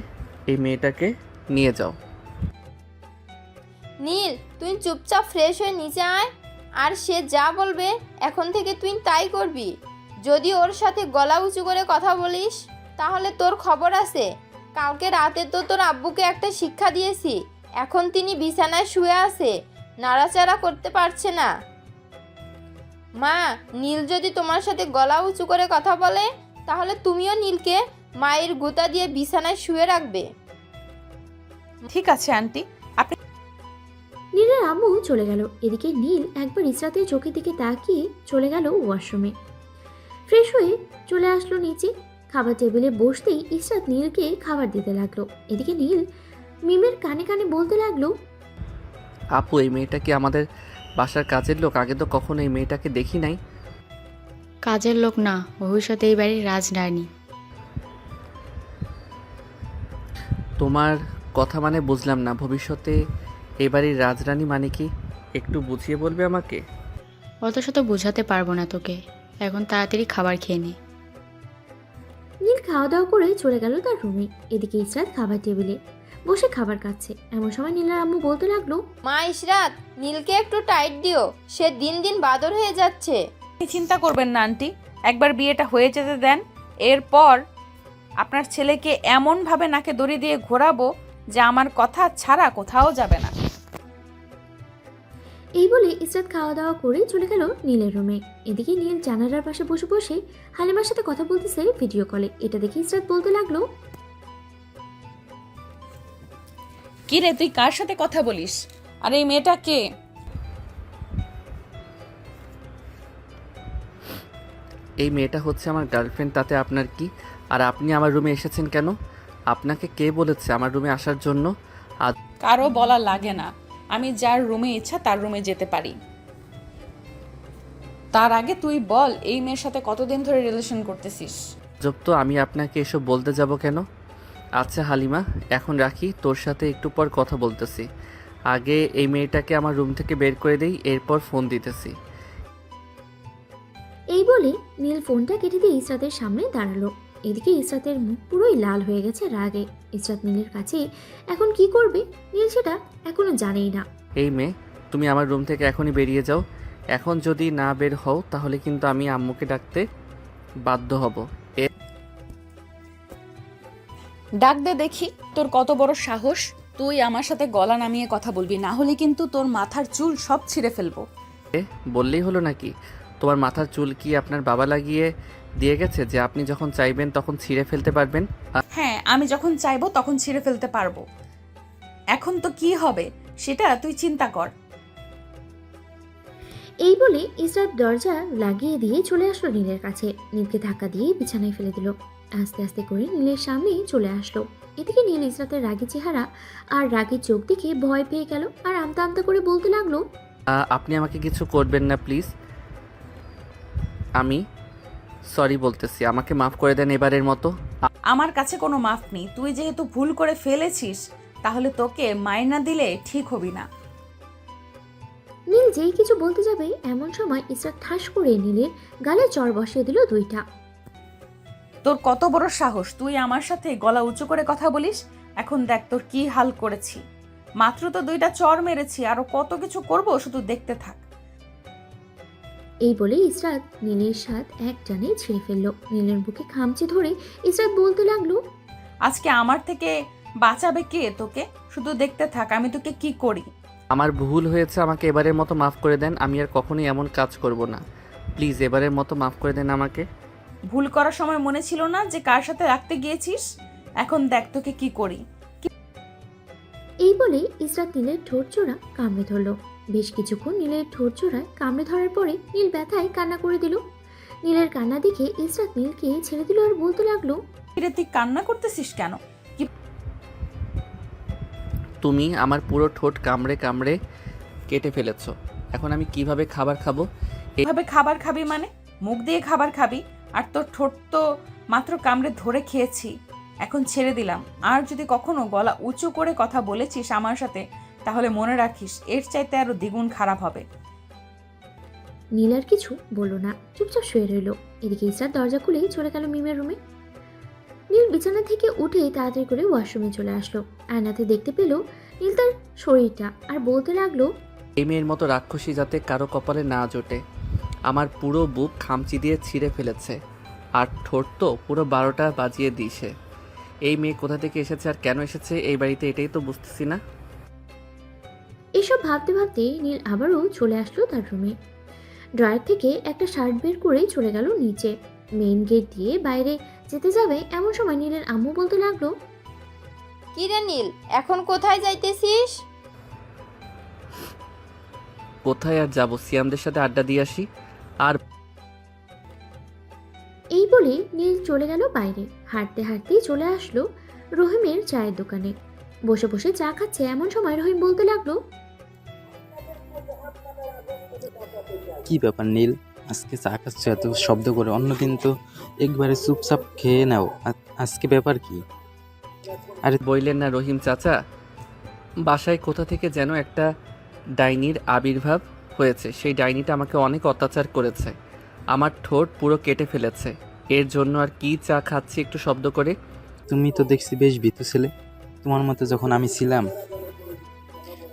এই মেয়েটাকে নিয়ে যাও। নীল, তুই চুপচাপ ফ্রেশ হয়ে নিচে আয়। আর সে যা বলবে এখন থেকে তুই তাই করবি। যদি ওর সাথে গলা উঁচু করে কথা বলিস তাহলে তোর খবর আছে। কালকে রাতে তো তোর আব্বুকে একটা শিক্ষা দিয়েছি, এখন তিনি বিছানায় শুয়ে আছে, নাড়াচাড়া করতে পারছে না। মা, নীল যদি তোমার সাথে গলা উঁচু করে কথা বলে তাহলে তুমিও নীলকে মায়ের গুঁতা দিয়ে বিছানায় শুয়ে রাখবে। ঠিক আছে আন্টি। নীলের আম্মু চলে গেল। এদিকে নীল একবার ইসরাতের চোখের দিকে তাকিয়ে চলে গেল ওয়াশরুমে। ফ্রেশ হয়ে চলে আসলো নিচে। খাবার টেবিলে বসতেই ইসরাত নীলকে খাবার দিতে লাগলো। এদিকে নীল মিমের কানে কানে বলতে লাগলো, আপু এই মেয়েটা কি আমাদের বাসার কাজের লোক? আগে তো কখনো এই মেয়েটাকে দেখি নাই। কাজের লোক না, ভবিষ্যতে এই বাড়ির রাজরানী। তোমার কথা মানে বুঝলাম না, ভবিষ্যতে এই বাড়ির রাজরানী মানে কি? একটু বুঝিয়ে বলবে আমাকে? অত শত বোঝাতে পারবো না তোকে, এখন তাড়াতাড়ি খাবার খেয়ে নে। নীল খাওয়া দাওয়া করে চলে গেল তার রুমে। এদিকে ইসরাত খাবার টেবিলে বসে খাবার খাচ্ছে। এমন সময় নীলের আম্মু বলতে লাগলো, মা ইসরাত, নীলকে একটু টাইট দিও, সে দিন দিন বাদর হয়ে যাচ্ছে। চিন্তা করবেন না আন্টি, একবার বিয়েটা হয়ে যেতে দেন, এরপর আপনার ছেলেকে এমনভাবে নাকে দড়ি দিয়ে ঘোরাবো যে আমার কথা ছাড়া কোথাও যাবে না। এই বলে ইসরাত খাওয়া দাওয়া করে চলে গেল নীলের রুমে। এদিকে নীল জানালার পাশে বসে বসে হালিমার সাথে কথা বলতেছে ভিডিও কলে। এটা দেখে ইসরাত বলতে লাগলো, কি রে, তুই কার সাথে কথা বলিস? আর এই মেয়েটা কে? এই মেয়েটা হচ্ছে আমার গার্লফ্রেন্ড, তাতে আপনার কি? আর আপনি আমার রুমে এসেছেন কেন? আপনাকে কে বলেছে আমার রুমে আসার জন্য? কারো বলা লাগে না, আমি যার রুমে ইচ্ছা তার রুমে যেতে পারি। তার আগে তুই বল, এই মেয়ের সাথে কতদিন ধরে রিলেশন করতেছিস? জব তো আমি আপনাকে এসব বলতে যাব কেন? আচ্ছা হালিমা, এখন রাখি, তোর সাথে একটু পর কথা বলতেছি। আগে এই মেয়েটাকে আমার রুম থেকে বের করে দেই, এরপর ফোন দিতেছি। এই বলে নীল ফোনটা কেটে দিয়ে ইসরাতের সামনে দাঁড়ালো। এদিকে ইসরাতের মুখ পুরোই লাল হয়ে গেছে রাগে। ইসরাত নীলের কাছে এখন কি করবে নীল সেটা এখনো জানেই না। এই মেয়ে, তুমি আমার রুম থেকে এখনই বেরিয়ে যাও। এখন যদি না বের হও তাহলে কিন্তু আমি আম্মুকে ডাকতে বাধ্য হব। ডাক দে দেখি, তোর কত বড় সাহস! তুই আমার সাথে গলা নামিয়ে কথা বলবি, না হলে কিন্তু তোর মাথার চুল সব ছিঁড়ে ফেলবো। বললেই হলো নাকি? তোমার মাথার চুল কি আপনার বাবা লাগিয়ে দিয়ে গেছে যে আপনি যখন চাইবেন তখন ছিঁড়ে ফেলতে পারবেন? হ্যাঁ, আমি যখন চাইবো তখন ছিঁড়ে ফেলতে পারবো। এখন তো কি হবে সেটা তুই চিন্তা কর। এই বলে ইসরাত দরজা লাগিয়ে দিয়ে চলে আসলো নীলের কাছে। নীলকে ধাক্কা দিয়ে বিছানায় ফেলে দিল। আস্তে আস্তে করে নীলের সামনেই চলে আসলো। এদিকে নীল ইসরাতের রাগী চেহারা আর রাগী চোখ দেখে ভয় পেয়ে গেল আর আমতা আমতা করে বলতে লাগলো, আপনি আমাকে কিছু করবেন না প্লিজ। আমি সরি বলতেছি, আমাকে মাফ করে দেন এবারের মতো। আমার কাছে কোনো মাফ নেই। তুই যেহেতু ভুল করে ফেলেছিস তাহলে তোকে মাইনা দিলে ঠিক হবি না। নীল যেই কিছু বলতে যাবে এমন সময় ইসরাত ঠাস করে নীলের গালে চড় বসিয়ে দিল দুইটা। তোর কত বড় সাহস, তুই আমার সাথে গলা উঁচু করে কথা বলিস? এখন দেখ তোর কি হাল করেছি। মাত্র তো দুইটা চড় মেরেছি, আরো কত কিছু করব, শুধু দেখতে থাক। এই বলে ইসরাত নীলের সাথ এক টানে ছিঁড়ে ফেললো। নীলের বুকে খামচে ধরে ইসরাত বলতে লাগলো, আজকে আমার থেকে বাঁচাবে কে তোকে? শুধু দেখতে থাক আমি তোকে কি করি। আমার ভুল হয়েছে, আমাকে এবারের মতো মাফ করে দেন। আমি আর কখনোই এমন কাজ করব না। প্লিজ এবারের মতো মাফ করে দেন আমাকে। ভুল করার সময় মনে ছিল না যে কার সাথে রাখতে গিয়েছিস? এখন দেখ তোকে কি করি। এই বলে ইসরাত নীলের ঠোঁট জোড়া কামড়ে ধরলো। বেশ কিছুক্ষণ নীলের ঠোঁট জোড়ায় কামড়ে ধরার পরে নীল ব্যথায় কান্না করে দিল। নীলের কান্না দেখে ইসরাত নীলকে ছেড়ে দিল আর বলতে লাগলো, রে তুই কান্না করতেছিস কেন? তুমি আমার পুরো ঠোঁট কামড়ে কামড়ে কেটে ফেলেছো। এখন আমি কিভাবে খাবার খাবো? এভাবে খাবার খাবি মানে? মুখ দিয়ে খাবার খাবি? আর তোর ঠোঁট তো মাত্র কামড়ে ধরে খেয়েছি, এখন ছেড়ে দিলাম। আর যদি কখনো গলা উঁচু করে কথা বলেছিস আমার সাথে তাহলে মনে রাখিস এর চাইতে আরো দ্বিগুণ খারাপ হবে। নীল আর কিছু বলল না, চুপচাপ শুয়ে রইল। এদিকে ইসরাত দরজা খুলেই চলে গেল মিমের রুমে। নীল বিছানা থেকে উঠে তাড়াতাড়ি করে ওয়াশরুমে চলে আসলো। আয়নাতে দেখতে পেল নীল তার শরীরটা আর বলতে লাগলো, এই মেয়ের মতো রাক্ষসী যাতে কারো কপালে না জোটে। আমার পুরো বুক খামচি দিয়ে ছিঁড়ে ফেলেছে, আর ঠোঁট তো পুরো 12টা বাজিয়ে দিয়েছে। এই মেয়ে কোথা থেকে এসেছে আর কেন এসেছে এই বাড়িতে, এটাই তো বুঝতেছি না। এসব ভাবতে ভাবতে নীল আবারও চলে আসলো তার রুমে। ড্রয়ার থেকে একটা শার্ট বের করে চলে গেল নিচে। মেইন গেট দিয়ে বাইরে যেতে যাবে এমন সময় নীলের আম্মু বলতে লাগলো, কি রে নীল, এখন কোথায় যাইতেছিস? কোথায় আর যাবো, সিয়ামদের সাথে আড্ডা দিয়ে আসি। আর এই বলে নীল চলে গেল বাইরে। হাঁটতে হাঁটতেই চলে আসলো রহিমের চায়ের দোকানে। বসে বসে চা খাচ্ছে এমন সময় রহিম বলতে লাগলো, কি ব্যাপার নীল, আজকে চা খাচ্ছ এত শব্দ করে? অন্যদিন তো একবারে চুপচাপ খেয়ে নাও, আজকে ব্যাপার কি? আরে বললেন না রহিম চাচা, বাসায় কোথা থেকে যেন একটা ডাইনির আবির্ভাব হয়েছে। সেই ডাইনিটা আমাকে অনেক অত্যাচার করেছে, আমার ঠোঁট পুরো কেটে ফেলেছে। এর জন্য আর কি চা খাচ্ছি একটু শব্দ করে। তুমি তো দেখছি বেশ ভীতু ছেলে। তোমার মতো যখন আমি ছিলাম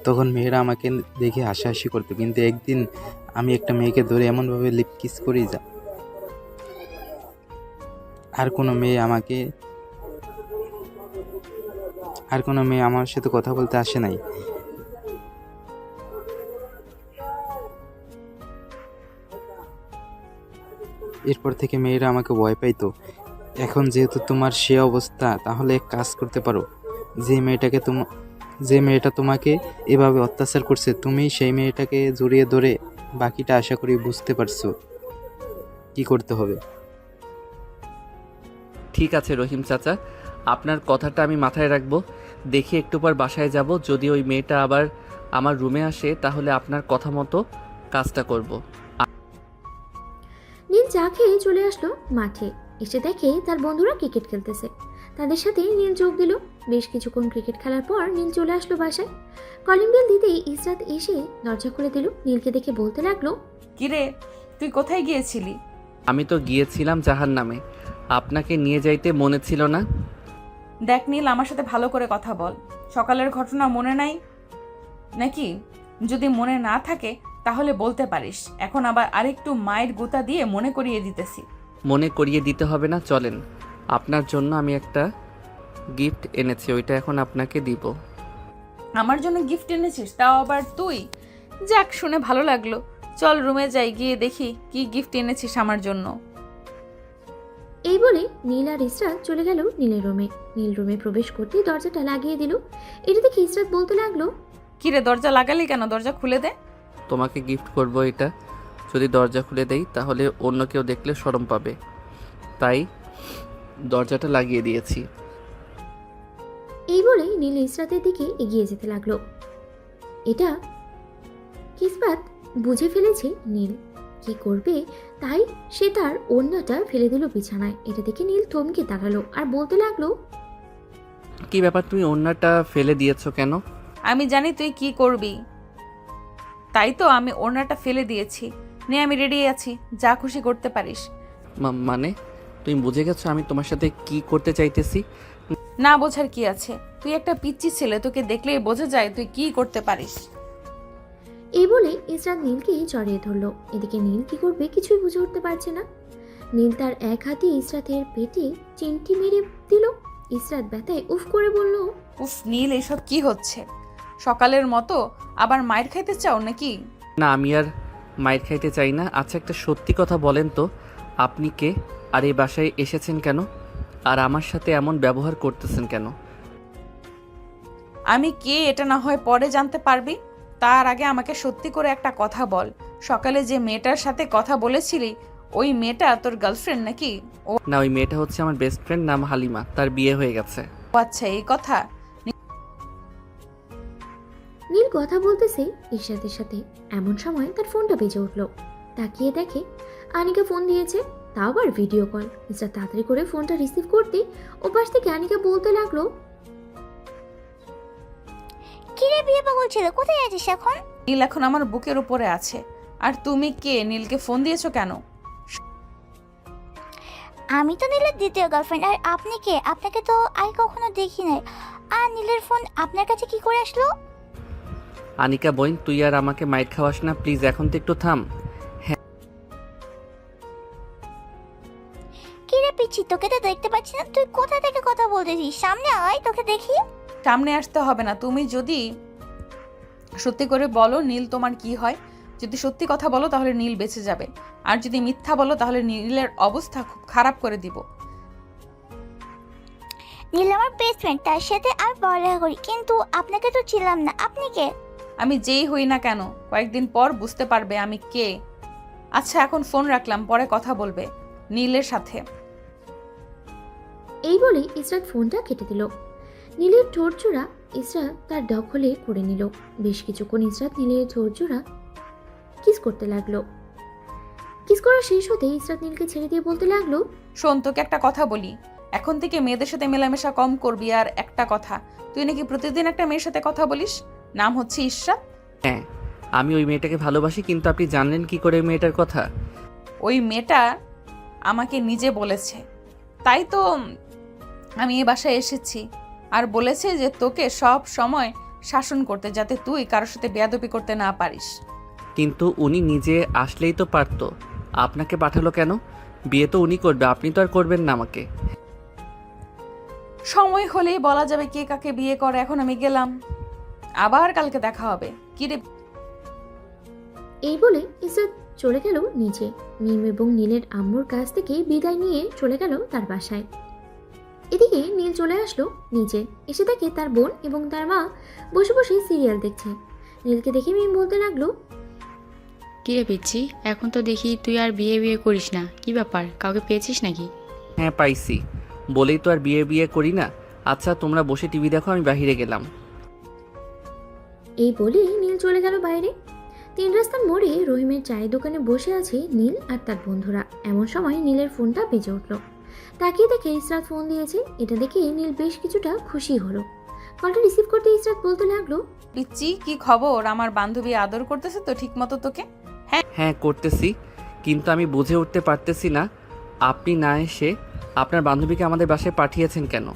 তখন মেয়েরা আমাকে দেখে হাসাহাসি করতো, কিন্তু একদিন আমি একটা মেয়েকে ধরে এমনভাবে লিপ কিস করি যা আর কোনো মেয়ে আমার সাথে কথা বলতে আসে নাই। এরপর থেকে মেয়েরা আমাকে ভয় পাইতো। এখন যেহেতু তোমার সে অবস্থা, তাহলে এক কাজ করতে পারো। যে মেয়েটা তোমাকে এভাবে অত্যাচার করছে, তুমি সেই মেয়েটাকে জড়িয়ে ধরে বাকিটা আশা করি বুঝতে পারছো কি করতে হবে। ঠিক আছে রহিম চাচা, আপনার কথাটা আমি মাথায় রাখবো। দেখি একটু পর বাসায় যাব, যদি ওই মেয়েটা আবার আমার রুমে আসে তাহলে আপনার কথা মতো কাজটা করব। নীল চা খেয়ে চলে আসলো মাঠে। এসে দেখে তার বন্ধুরা ক্রিকেট খেলতেছে। তাদের সাথে নীল যোগ দিল। বেশ কিছুক্ষণ ক্রিকেট খেলার পর নীল চলে আসলো বাসায়। কলিং বেল দিতেই ইসরাত এসে দরজা খুলে দিল। নীলকে দেখে বলতে লাগলো, কিরে, তুই কোথায় গিয়েছিলি? আমি তো গিয়েছিলাম জাহান্নামে, আপনাকে নিয়ে যাইতে মনে ছিল না? দেখ নীল, আমার সাথে ভালো করে কথা বল। সকালের ঘটনা মনে নাই নাকি? যদি মনে না থাকে তাহলে বলতে পারিস। এখন আবার আরেকটু মায়ের গুতা দিয়ে মনে করিয়ে দিতেছি। মনে করিয়ে দিতে হবে না, চলেন। আপনার জন্য আমি একটা গিফট এনেছি, ওইটা এখন আপনাকে দিব। আমার জন্য গিফট এনেছিস, তাও আবার তুই? যাক, শুনে ভালো লাগলো। চল রুমে যাই, গিয়ে দেখি কি গিফট এনেছিস আমার জন্য। এই বলে নীল আর ইসরাত চলে গেল নীলের রুমে। নীল রুমে প্রবেশ করতেই দরজাটা লাগিয়ে দিল। এটা দেখে ইসরাত বলতে লাগলো, কিরে, দরজা লাগালি কেন? দরজা খুলে দে। তোমাকে গিফট করব এটা, যদি দরজা খুলে দেই তাহলে অন্য কেউ দেখলে শরম পাবে, তাই দরজাটা লাগিয়ে দিয়েছি। এই বলে নীল ইসরাতের দিকে এগিয়ে যেতে লাগলো। এটা কিসবাত বুঝে ফেলেছে নীল কি করবে, তাই সে তার ওড়নাটা ফেলে দিল বিছানায়। এটা দেখে নীল থমকে দাঁড়ালো আর বলতে লাগলো, কি ব্যাপার, তুমি ওড়নাটা ফেলে দিয়েছো কেন? আমি জানি তুই কি করবি, তাই তো আমি ওড়নাটা ফেলে দিয়েছি। নে, আমি রেডি আছি, যা খুশি করতে পারিস। মানে তুমি বুঝে গেছো আমি তোমার সাথে কি করতে চাইতেছি? না বোঝার কি আছে? তুই একটা পিচ্চি ছেলে, তোকে দেখলেই বোঝা যায় তুই কি করতে পারিস। এই বলে ইসরাত নীলকে জড়িয়ে ধরলো। এদিকে নীল কি করবে কিছুই বুঝে উঠতে পারছে না। নীল তার এক হাতে ইসরাতের পেটে চিমটি মেরে দিল। ইসরাত ব্যথায় উফ করে বলল, উফ নীল, এসব কি হচ্ছে? সকালের মতো আবার মায়ের খাইতে চাও নাকি? না, আমি আর মাইর খাইতে চাই না। আচ্ছা, একটা সত্যি কথা বলেন তো, আপনি কে আর এই বাসায় এসেছেন কেন, আর আমার সাথে এমন ব্যবহার করতেছেন কেন? আমি কে এটা না হয় পরে জানতে পারবি, তার আগে আমাকে সত্যি করে একটা কথা বল। সকালে যে মেয়েটার সাথে কথা বলেছিলি, ওই মেয়েটা তোর গার্লফ্রেন্ড নাকি? ও না, ওই মেয়েটা হচ্ছে আমার বেস্ট ফ্রেন্ড, নাম হালিমা, তার বিয়ে হয়ে গেছে। আচ্ছা, এই কথা। নীল কথা বলতেছে ইসরাতের সাথে। এমন সময় তার ফোনটা বেজে উঠল। তাকিয়ে দেখে আনিকা ফোন দিয়েছে, তাও আবার ভিডিও কল। ইসরাত তাড়াতাড়ি করে ফোনটা রিসিভ করতে ওপাশ থেকে আনিকা বলতে লাগলো, কিরে বিয়ে পাগল ছেলে, কোথায় আছিস এখন? নীল এখন আমার বুকের উপরে আছে। আর তুমি কে? নীলকে ফোন দিয়েছো কেন? আমি তো নীলের দ্বিতীয় গার্লফ্রেন্ড। আর আপনি কে? আপনাকে তো আগে কখনো দেখি নাই। আর নীলের ফোন আপনার কাছে কি করে আসলো? আনিকা বোন, তুই আর আমাকে মাইর খাওয়াস না প্লিজ, এখন তো একটু থাম। কি রে পিচ্ছি, তোকে তো দেখতে পাচ্ছি না, তুই কোথা থেকে কথা বলতেছিস? সামনে আয়, তোকে দেখি। সামনে আসতে হবে না, তুমি যদি সত্যি করে বলো নীল তোমার কি হয়। যদি সত্যি কথা বলো তাহলে নীল বেঁচে যাবে, আর যদি মিথ্যা বলো তাহলে নীলের অবস্থা খুব খারাপ করে দিব। নীল আমার বেস্ট ফ্রেন্ড, তার সাথে আমি পড়ালেখা করি, কিন্তু আপনাকে তো ছিলাম না। আপনি কে? আমি যেই হই না কেন, কয়েকদিন পর বুঝতে পারবে আমি কে। আচ্ছা এখন ফোন রাখলাম, পরে কথা বলবে নীলের সাথে। এই বলে ইসরাত ফোনটা কেটে দিল। নীলের ঠোঁট জোড়া ইসরাত তার দখলে করে নিল। বেশ কিছুক্ষণ ইসরাত নীলের ঠোঁট জোড়া কিস করতে লাগলো। কিস করা শেষ হতে ইসরাত নীলকে ছেড়ে দিয়ে বলতে লাগলো, শোন, তোকে একটা কথা বলি, এখন থেকে মেয়েদের সাথে মেলামেশা কম করবি। আর একটা কথা, তুই নাকি প্রতিদিন একটা মেয়ের সাথে কথা বলিস, নাম হচ্ছে ইশরাত। হ্যাঁ, আমি ওই মেয়েটাকে ভালোবাসি, কিন্তু আপনি জানলেন কি করে ওই মেয়েটার কথা? ওই মেয়েটা আমাকে নিজে বলেছে, তাই তো আমি এই বাসায় এসেছি। আর বলেছে যে তোকে সব সময় শাসন করতে, যাতে তুই কারোর সাথে বেয়াদবি করতে না পারিস। কিন্তু উনি নিজে আসলেই তো পারতো, আপনাকে পাঠালো কেন? বিয়ে তো উনি করবে, আপনি তো আর করবেন না আমাকে। সময় হলেই বলা যাবে কে কাকে বিয়ে করে। এখন আমি গেলাম, আবার কালকে দেখা হবে। কি রে? এই বলে ইসরাত চলে গেল নিচে। মিম এবং নীলের আম্মুর কাছ থেকে বিদায় নিয়ে চলে গেল তার বাসায়। এদিকে নীল চলে আসলো নিচে, এসে দেখে তার বোন এবং তার মা বসে বসে সিরিয়াল দেখছে। নীলকে দেখে মিম বলতে লাগলো, কিরে পিচ্ছি, এখন তো দেখি তুই আর বিয়ে করিস না, কি ব্যাপার, কাউকে পেয়েছিস নাকি? হ্যাঁ পাইছি, বলেই তো আর বিয়ে করি না। আচ্ছা তোমরা বসে টিভি দেখো, আমি বাইরে গেলাম। এই বলে নীল চলে গেল বাইরে। 3 রাস্তার মোড়ে রহিমের চায়ের দোকানে বসে আছে নীল আর তার বন্ধুরা। এমন সময় নীলের ফোনটা বেজে উঠল। তাকিয়ে দেখে ইসরাত ফোন দিয়েছে। এটা দেখে নীল বেশ কিছুটা খুশি হলো। কলটা রিসিভ করতে ইসরাত বলতে লাগলো, পিচ্ছি কি খবর? আমার বান্ধবী আদর করতেছে তো ঠিক মতো তোকে? হ্যাঁ করতেছি, কিন্তু আমি বুঝে উঠতে পারতেছি না আপনি না এসে আপনার বান্ধবীকে আমাদের বাসায় পাঠিয়েছেন কেন?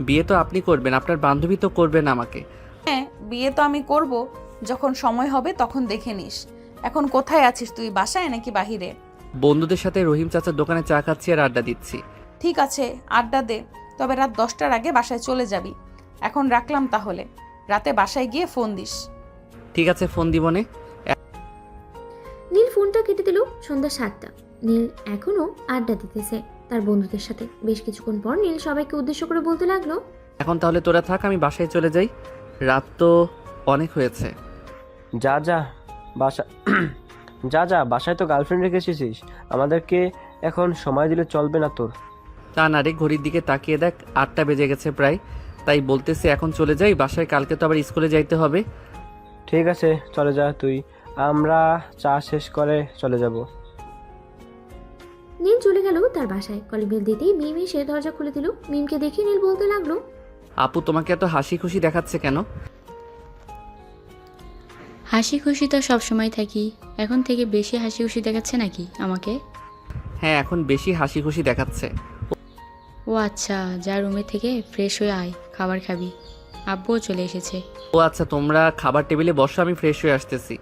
বিয়ে তো আপনি করবেন, আপনার বান্ধবী তো করবেন আমাকে। হ্যাঁ, বিয়ে তো আমি করব, যখন সময় হবে তখন দেখে নিস। এখন কোথায় আছিস তুই, বাসায় নাকি বাহিরে? বন্ধুদের সাথে রহিম চাচার দোকানে চা খাচ্ছি আর আড্ডা দিচ্ছি। ঠিক আছে, আড্ডা দে, তবে রাত 10টার আগে বাসায় চলে যাবি। এখন রাখলাম তাহলে, রাতে বাসায় গিয়ে ফোন দিস। ঠিক আছে, ফোন দিবনে। নীল ফোনটা কেটে দিল। সন্ধ্যা 7টা। নীল এখনো আড্ডা দিতেছে তার বন্ধুদের সাথে। বেশ কিছুক্ষণ পর নীল সবাইকে উদ্দেশ্য করে বলতে লাগলো, এখন তাহলে তোরা থাক, আমি বাসায় চলে যাই, রাত তো অনেক হয়েছে। যা যা বাসা যা যা বাসায় তো গার্লফ্রেন্ড রেখে এসেছিস, আমাদেরকে এখন সময় দিলে চলবে না তোর? তা না রে, ঘড়ির দিকে তাকিয়ে দেখ, 8টা বেজে গেছে প্রায়, তাই বলতেছি এখন চলে যাই বাসায়, কালকে তো আবার স্কুলে যাইতে হবে। ঠিক আছে চলে যা তুই, আমরা চা শেষ করে চলে যাব। নীল চলে গেল তার বাসায়। কলিং বেল দিতেই মিম এসে দরজা খুলে দিল। মিমকে দেখে নীল বলতে লাগলো, আপু তোমাকে এত হাসি খুশি দেখাচ্ছে কেন? হাসি খুশি তো সব সময় থাকি, এখন থেকে বেশি হাসি খুশি দেখাচ্ছে নাকি আমাকে? হ্যাঁ এখন বেশি হাসি খুশি দেখাচ্ছে। ও আচ্ছা, যা রুমে থেকে ফ্রেশ হয়ে আয়, খাবার খাবি, আব্বুও চলে এসেছে। ও আচ্ছা, তোমরা খাবার টেবিলে বসো, আমি ফ্রেশ হয়ে আসতেছি।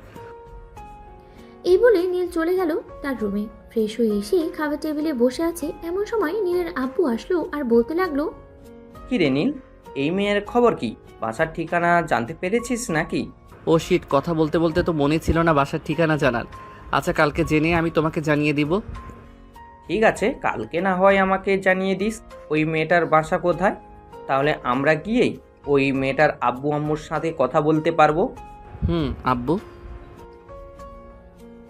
এই বলে নীল চলে গেল তার রুমে। ফ্রেশ হয়ে এসে খাবার টেবিলে বসে আছে। এমন সময় নীলের আব্বু আসলো আর বলতে লাগলো, কি রে নীল, এই মেয়ের খবর কি? বাসার ঠিকানা জানতে পেরেছিস নাকি? ও শিট, কথা বলতে বলতে তো মনে ছিল না বাসার ঠিকানা জানার। আচ্ছা কালকে জেনে আমি তোমাকে জানিয়ে দিব। ঠিক আছে, কালকে না হয় আমাকে জানিয়ে দিস ওই মেয়েটার বাসা কোথায়, তাহলে আমরা গিয়েই ওই মেয়েটার আব্বু আম্মুর সাথে কথা বলতে পারবো। আব্বু।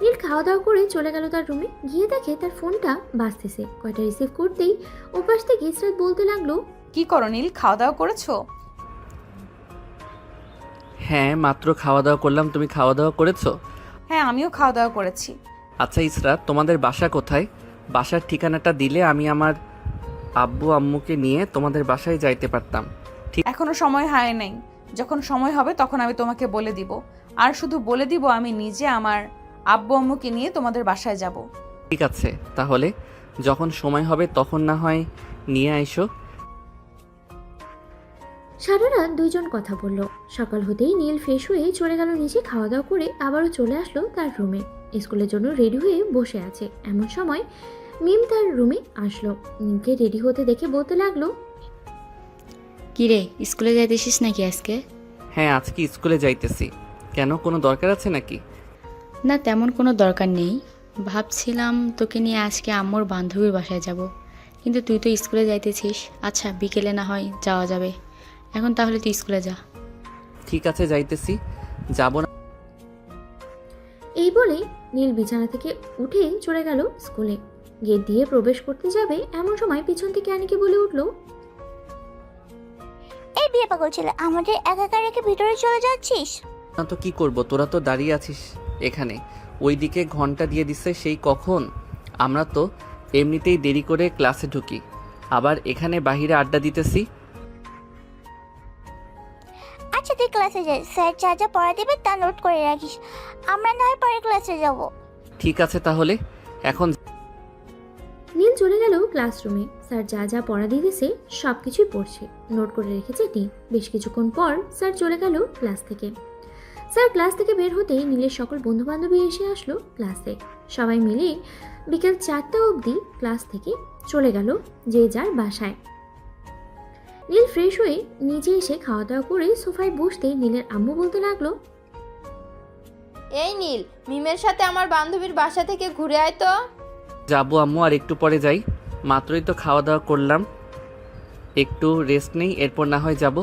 নীল খাওয়া দাওয়া করে চলে গেল তার রুমে। গিয়ে দেখে তার ফোনটা বাজতেছে। কয়টা রিসিভ করতেই ওপাশ থেকে ইসরাত বলতে লাগলো, কি করো নীল, খাওয়া দাওয়া করেছো? হ্যাঁ মাত্র খাওয়া দাওয়া করলাম, তুমি খাওয়া দাওয়া করেছো? হ্যাঁ আমিও খাওয়া দাওয়া করেছি। আচ্ছা ইসরাত, তোমাদের বাসা কোথায়? বাসার ঠিকানাটা দিলে আমি আমার আব্বু আম্মুকে নিয়ে তোমাদের বাসায় যাইতে পারতাম। এখনো সময় হয় নাই, যখন সময় হবে তখন আমি তোমাকে বলে দিব। আর শুধু বলে দিব আমি নিজে আমার আব্বু আম্মুকে নিয়ে তোমাদের বাসায় যাব। ঠিক আছে, তাহলে যখন সময় হবে তখন না হয় নিয়ে আইসো। সারা রাত দুইজন কথা বলল। সকাল হতেই নীল ফ্রেশ হয়ে চলে গেল নিচে, খাওয়া দাওয়া করে আবারও চলে আসলো তার রুমে। স্কুলের জন্য রেডি হয়ে বসে আছে এমন সময় মিম তার রুমে আসলো। নীলকে রেডি হতে দেখে বলতে লাগলো, কিরে স্কুলে যাইতেছিস নাকি আজকে? হ্যাঁ, আজকে স্কুলে যাইতেছি। কেন, কোনো দরকার আছে নাকি? না, তেমন কোনো দরকার নেই। ভাবছিলাম তোকে নিয়ে আজকে আম্মুর বান্ধবীর বাসায় যাব, কিন্তু তুই তো স্কুলে যাইতেছিস। আচ্ছা, বিকেলে না হয় যাওয়া যাবে। এখন তাহলে তুই স্কুলে যা। ঠিক আছে, যাইতেছি। যাব না। এই বলে নীল বিছানা থেকে উঠে চলে গেল স্কুলে। গেট দিয়ে প্রবেশ করতে যাবে এমন সময় পিছন থেকে আনিকে বলে উঠলো, এই বিয়ে পাগল ছেলে, আমাদের একা রেখে ভিতরে চলে যাচ্ছিস? না তো কি করব, তোরা তো দাঁড়িয়ে আছিস এখানে। ওইদিকে ঘন্টা দিয়ে দিচ্ছে সেই কখন। আমরা তো এমনিতেই দেরি করে ক্লাসে ঢুকি, আবার এখানে বাহিরে আড্ডা দিতেছি। আচ্ছা তুই ক্লাসে যাই, স্যার যা যা পড়া দেবে তা নোট করে রাখিস, আমরা না হয় পরে ক্লাসে যাব। ঠিক আছে তাহলে, এখন নীল চলে গেল ক্লাসরুমে। স্যার যা যা পড়া দিয়েছে সব কিছুই পড়ছে, নোট করে রেখেছে টি। বেশ কিছুক্ষণ পর স্যার চলে গেল ক্লাস থেকে। স্যার ক্লাস থেকে বের হতেই নীলের সকল বন্ধু বান্ধবী এসে আসলো ক্লাসে। সবাই মিলে বিকেল 4টা অবধি ক্লাস থেকে চলে গেল যে যার বাসায়। নীল ফ্রেশ হয়ে নিচে এসে খাওয়া দাওয়া করে সোফায় বসতে নীলের আম্মু বলতে লাগলো, এই নীল, মিমের সাথে আমার বান্ধবীর বাসা থেকে ঘুরে আয় তো। যাবো আম্মু, আর একটু পরে যাই। মাত্রই তো খাওয়া দাওয়া করলাম, একটু রেস্ট নেই, এরপর না হয় যাব।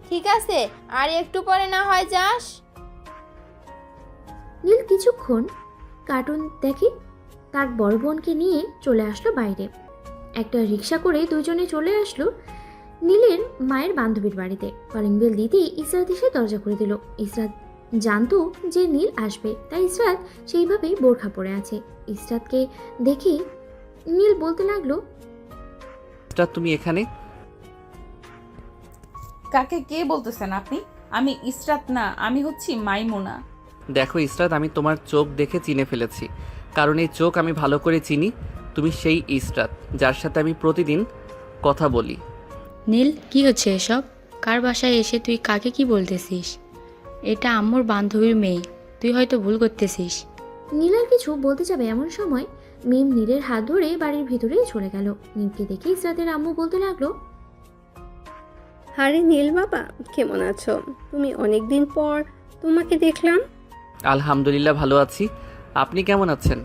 ঠিক আছে, আর একটু পরে না হয় যাস। নীল কিছুক্ষণ কার্টুন দেখে তার বড় বোনকে নিয়ে চলে আসলো বাইরে। একটা রিক্সা করে দুজনে চলে আসলো নীলের মায়ের বান্ধবীর বাড়িতে। কলিং বেল দিতেই ইসরাত এসে দরজা খুলে দিল। ইসরাত জানতো যে নীল আসবে, তাই ইসরাত সেইভাবেই বোরখা পরে আছে। ইসরাতকে দেখে নীল বলতে লাগলো, তুমি এখানে? কাকে কে বলতেছেন আপনি? আমি ইসরাত না, আমি হচ্ছি মাইমুনা। দেখো ইসরাত, আমি তোমার চোখ দেখে চিনে ফেলেছি, কারণ এই চোখ আমি ভালো করে চিনি। তুমি সেই ইসরাত যার সাথে আমি প্রতিদিন কথা বলি। নীল, কি হচ্ছে এসব? কার বাসায় এসে তুই কাকে কি বলতেছিস? এটা আম্মুর বান্ধবীর মেয়ে, তুই হয়তো ভুল করতেছিস। নীল আর কিছু বলতে যাবে এমন সময় মিম নীলের হাত ধরে বাড়ির ভিতরে চলে গেল। নীলকে দেখে ইসরাতের আম্মু বলতে লাগলো, আরে নীল বাবা, কেমন আছো? তুমি অনেক দিন পর তোমাকে দেখলাম। আলহামদুলিল্লাহ ভালো আছি, আপনি কেমন আছেন?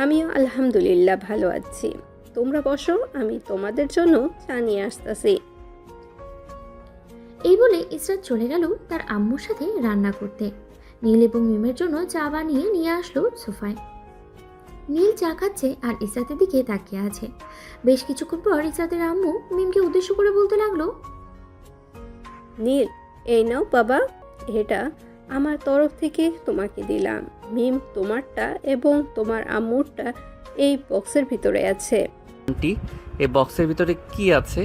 আমিও আলহামদুলিল্লাহ ভালো আছি। তোমরা বসো, আমি তোমাদের জন্য চা নিয়ে আসতেছি। এই বলে ইসরাত চলে গেল তার আম্মুর সাথে রান্না করতে। নীল এবং মিমের জন্য চা বানিয়ে নিয়ে আসলো সোফায়। নীল চা খাচ্ছে আর ইসরাতের দিকে তাকিয়ে আছে। বেশ কিছুক্ষণ পর ইসরাতের আম্মু মিমকে উদ্দেশ্য করে বলতে লাগলো, নীল, এই নাও বাবা, এটা আমার তরফ থেকে তোমাকে দিলাম। মিম তোমারটা এবং তোমার আম্মুরটা এই বক্সের ভিতরে আছে। আন্টি, এই বক্সের ভিতরে কি আছে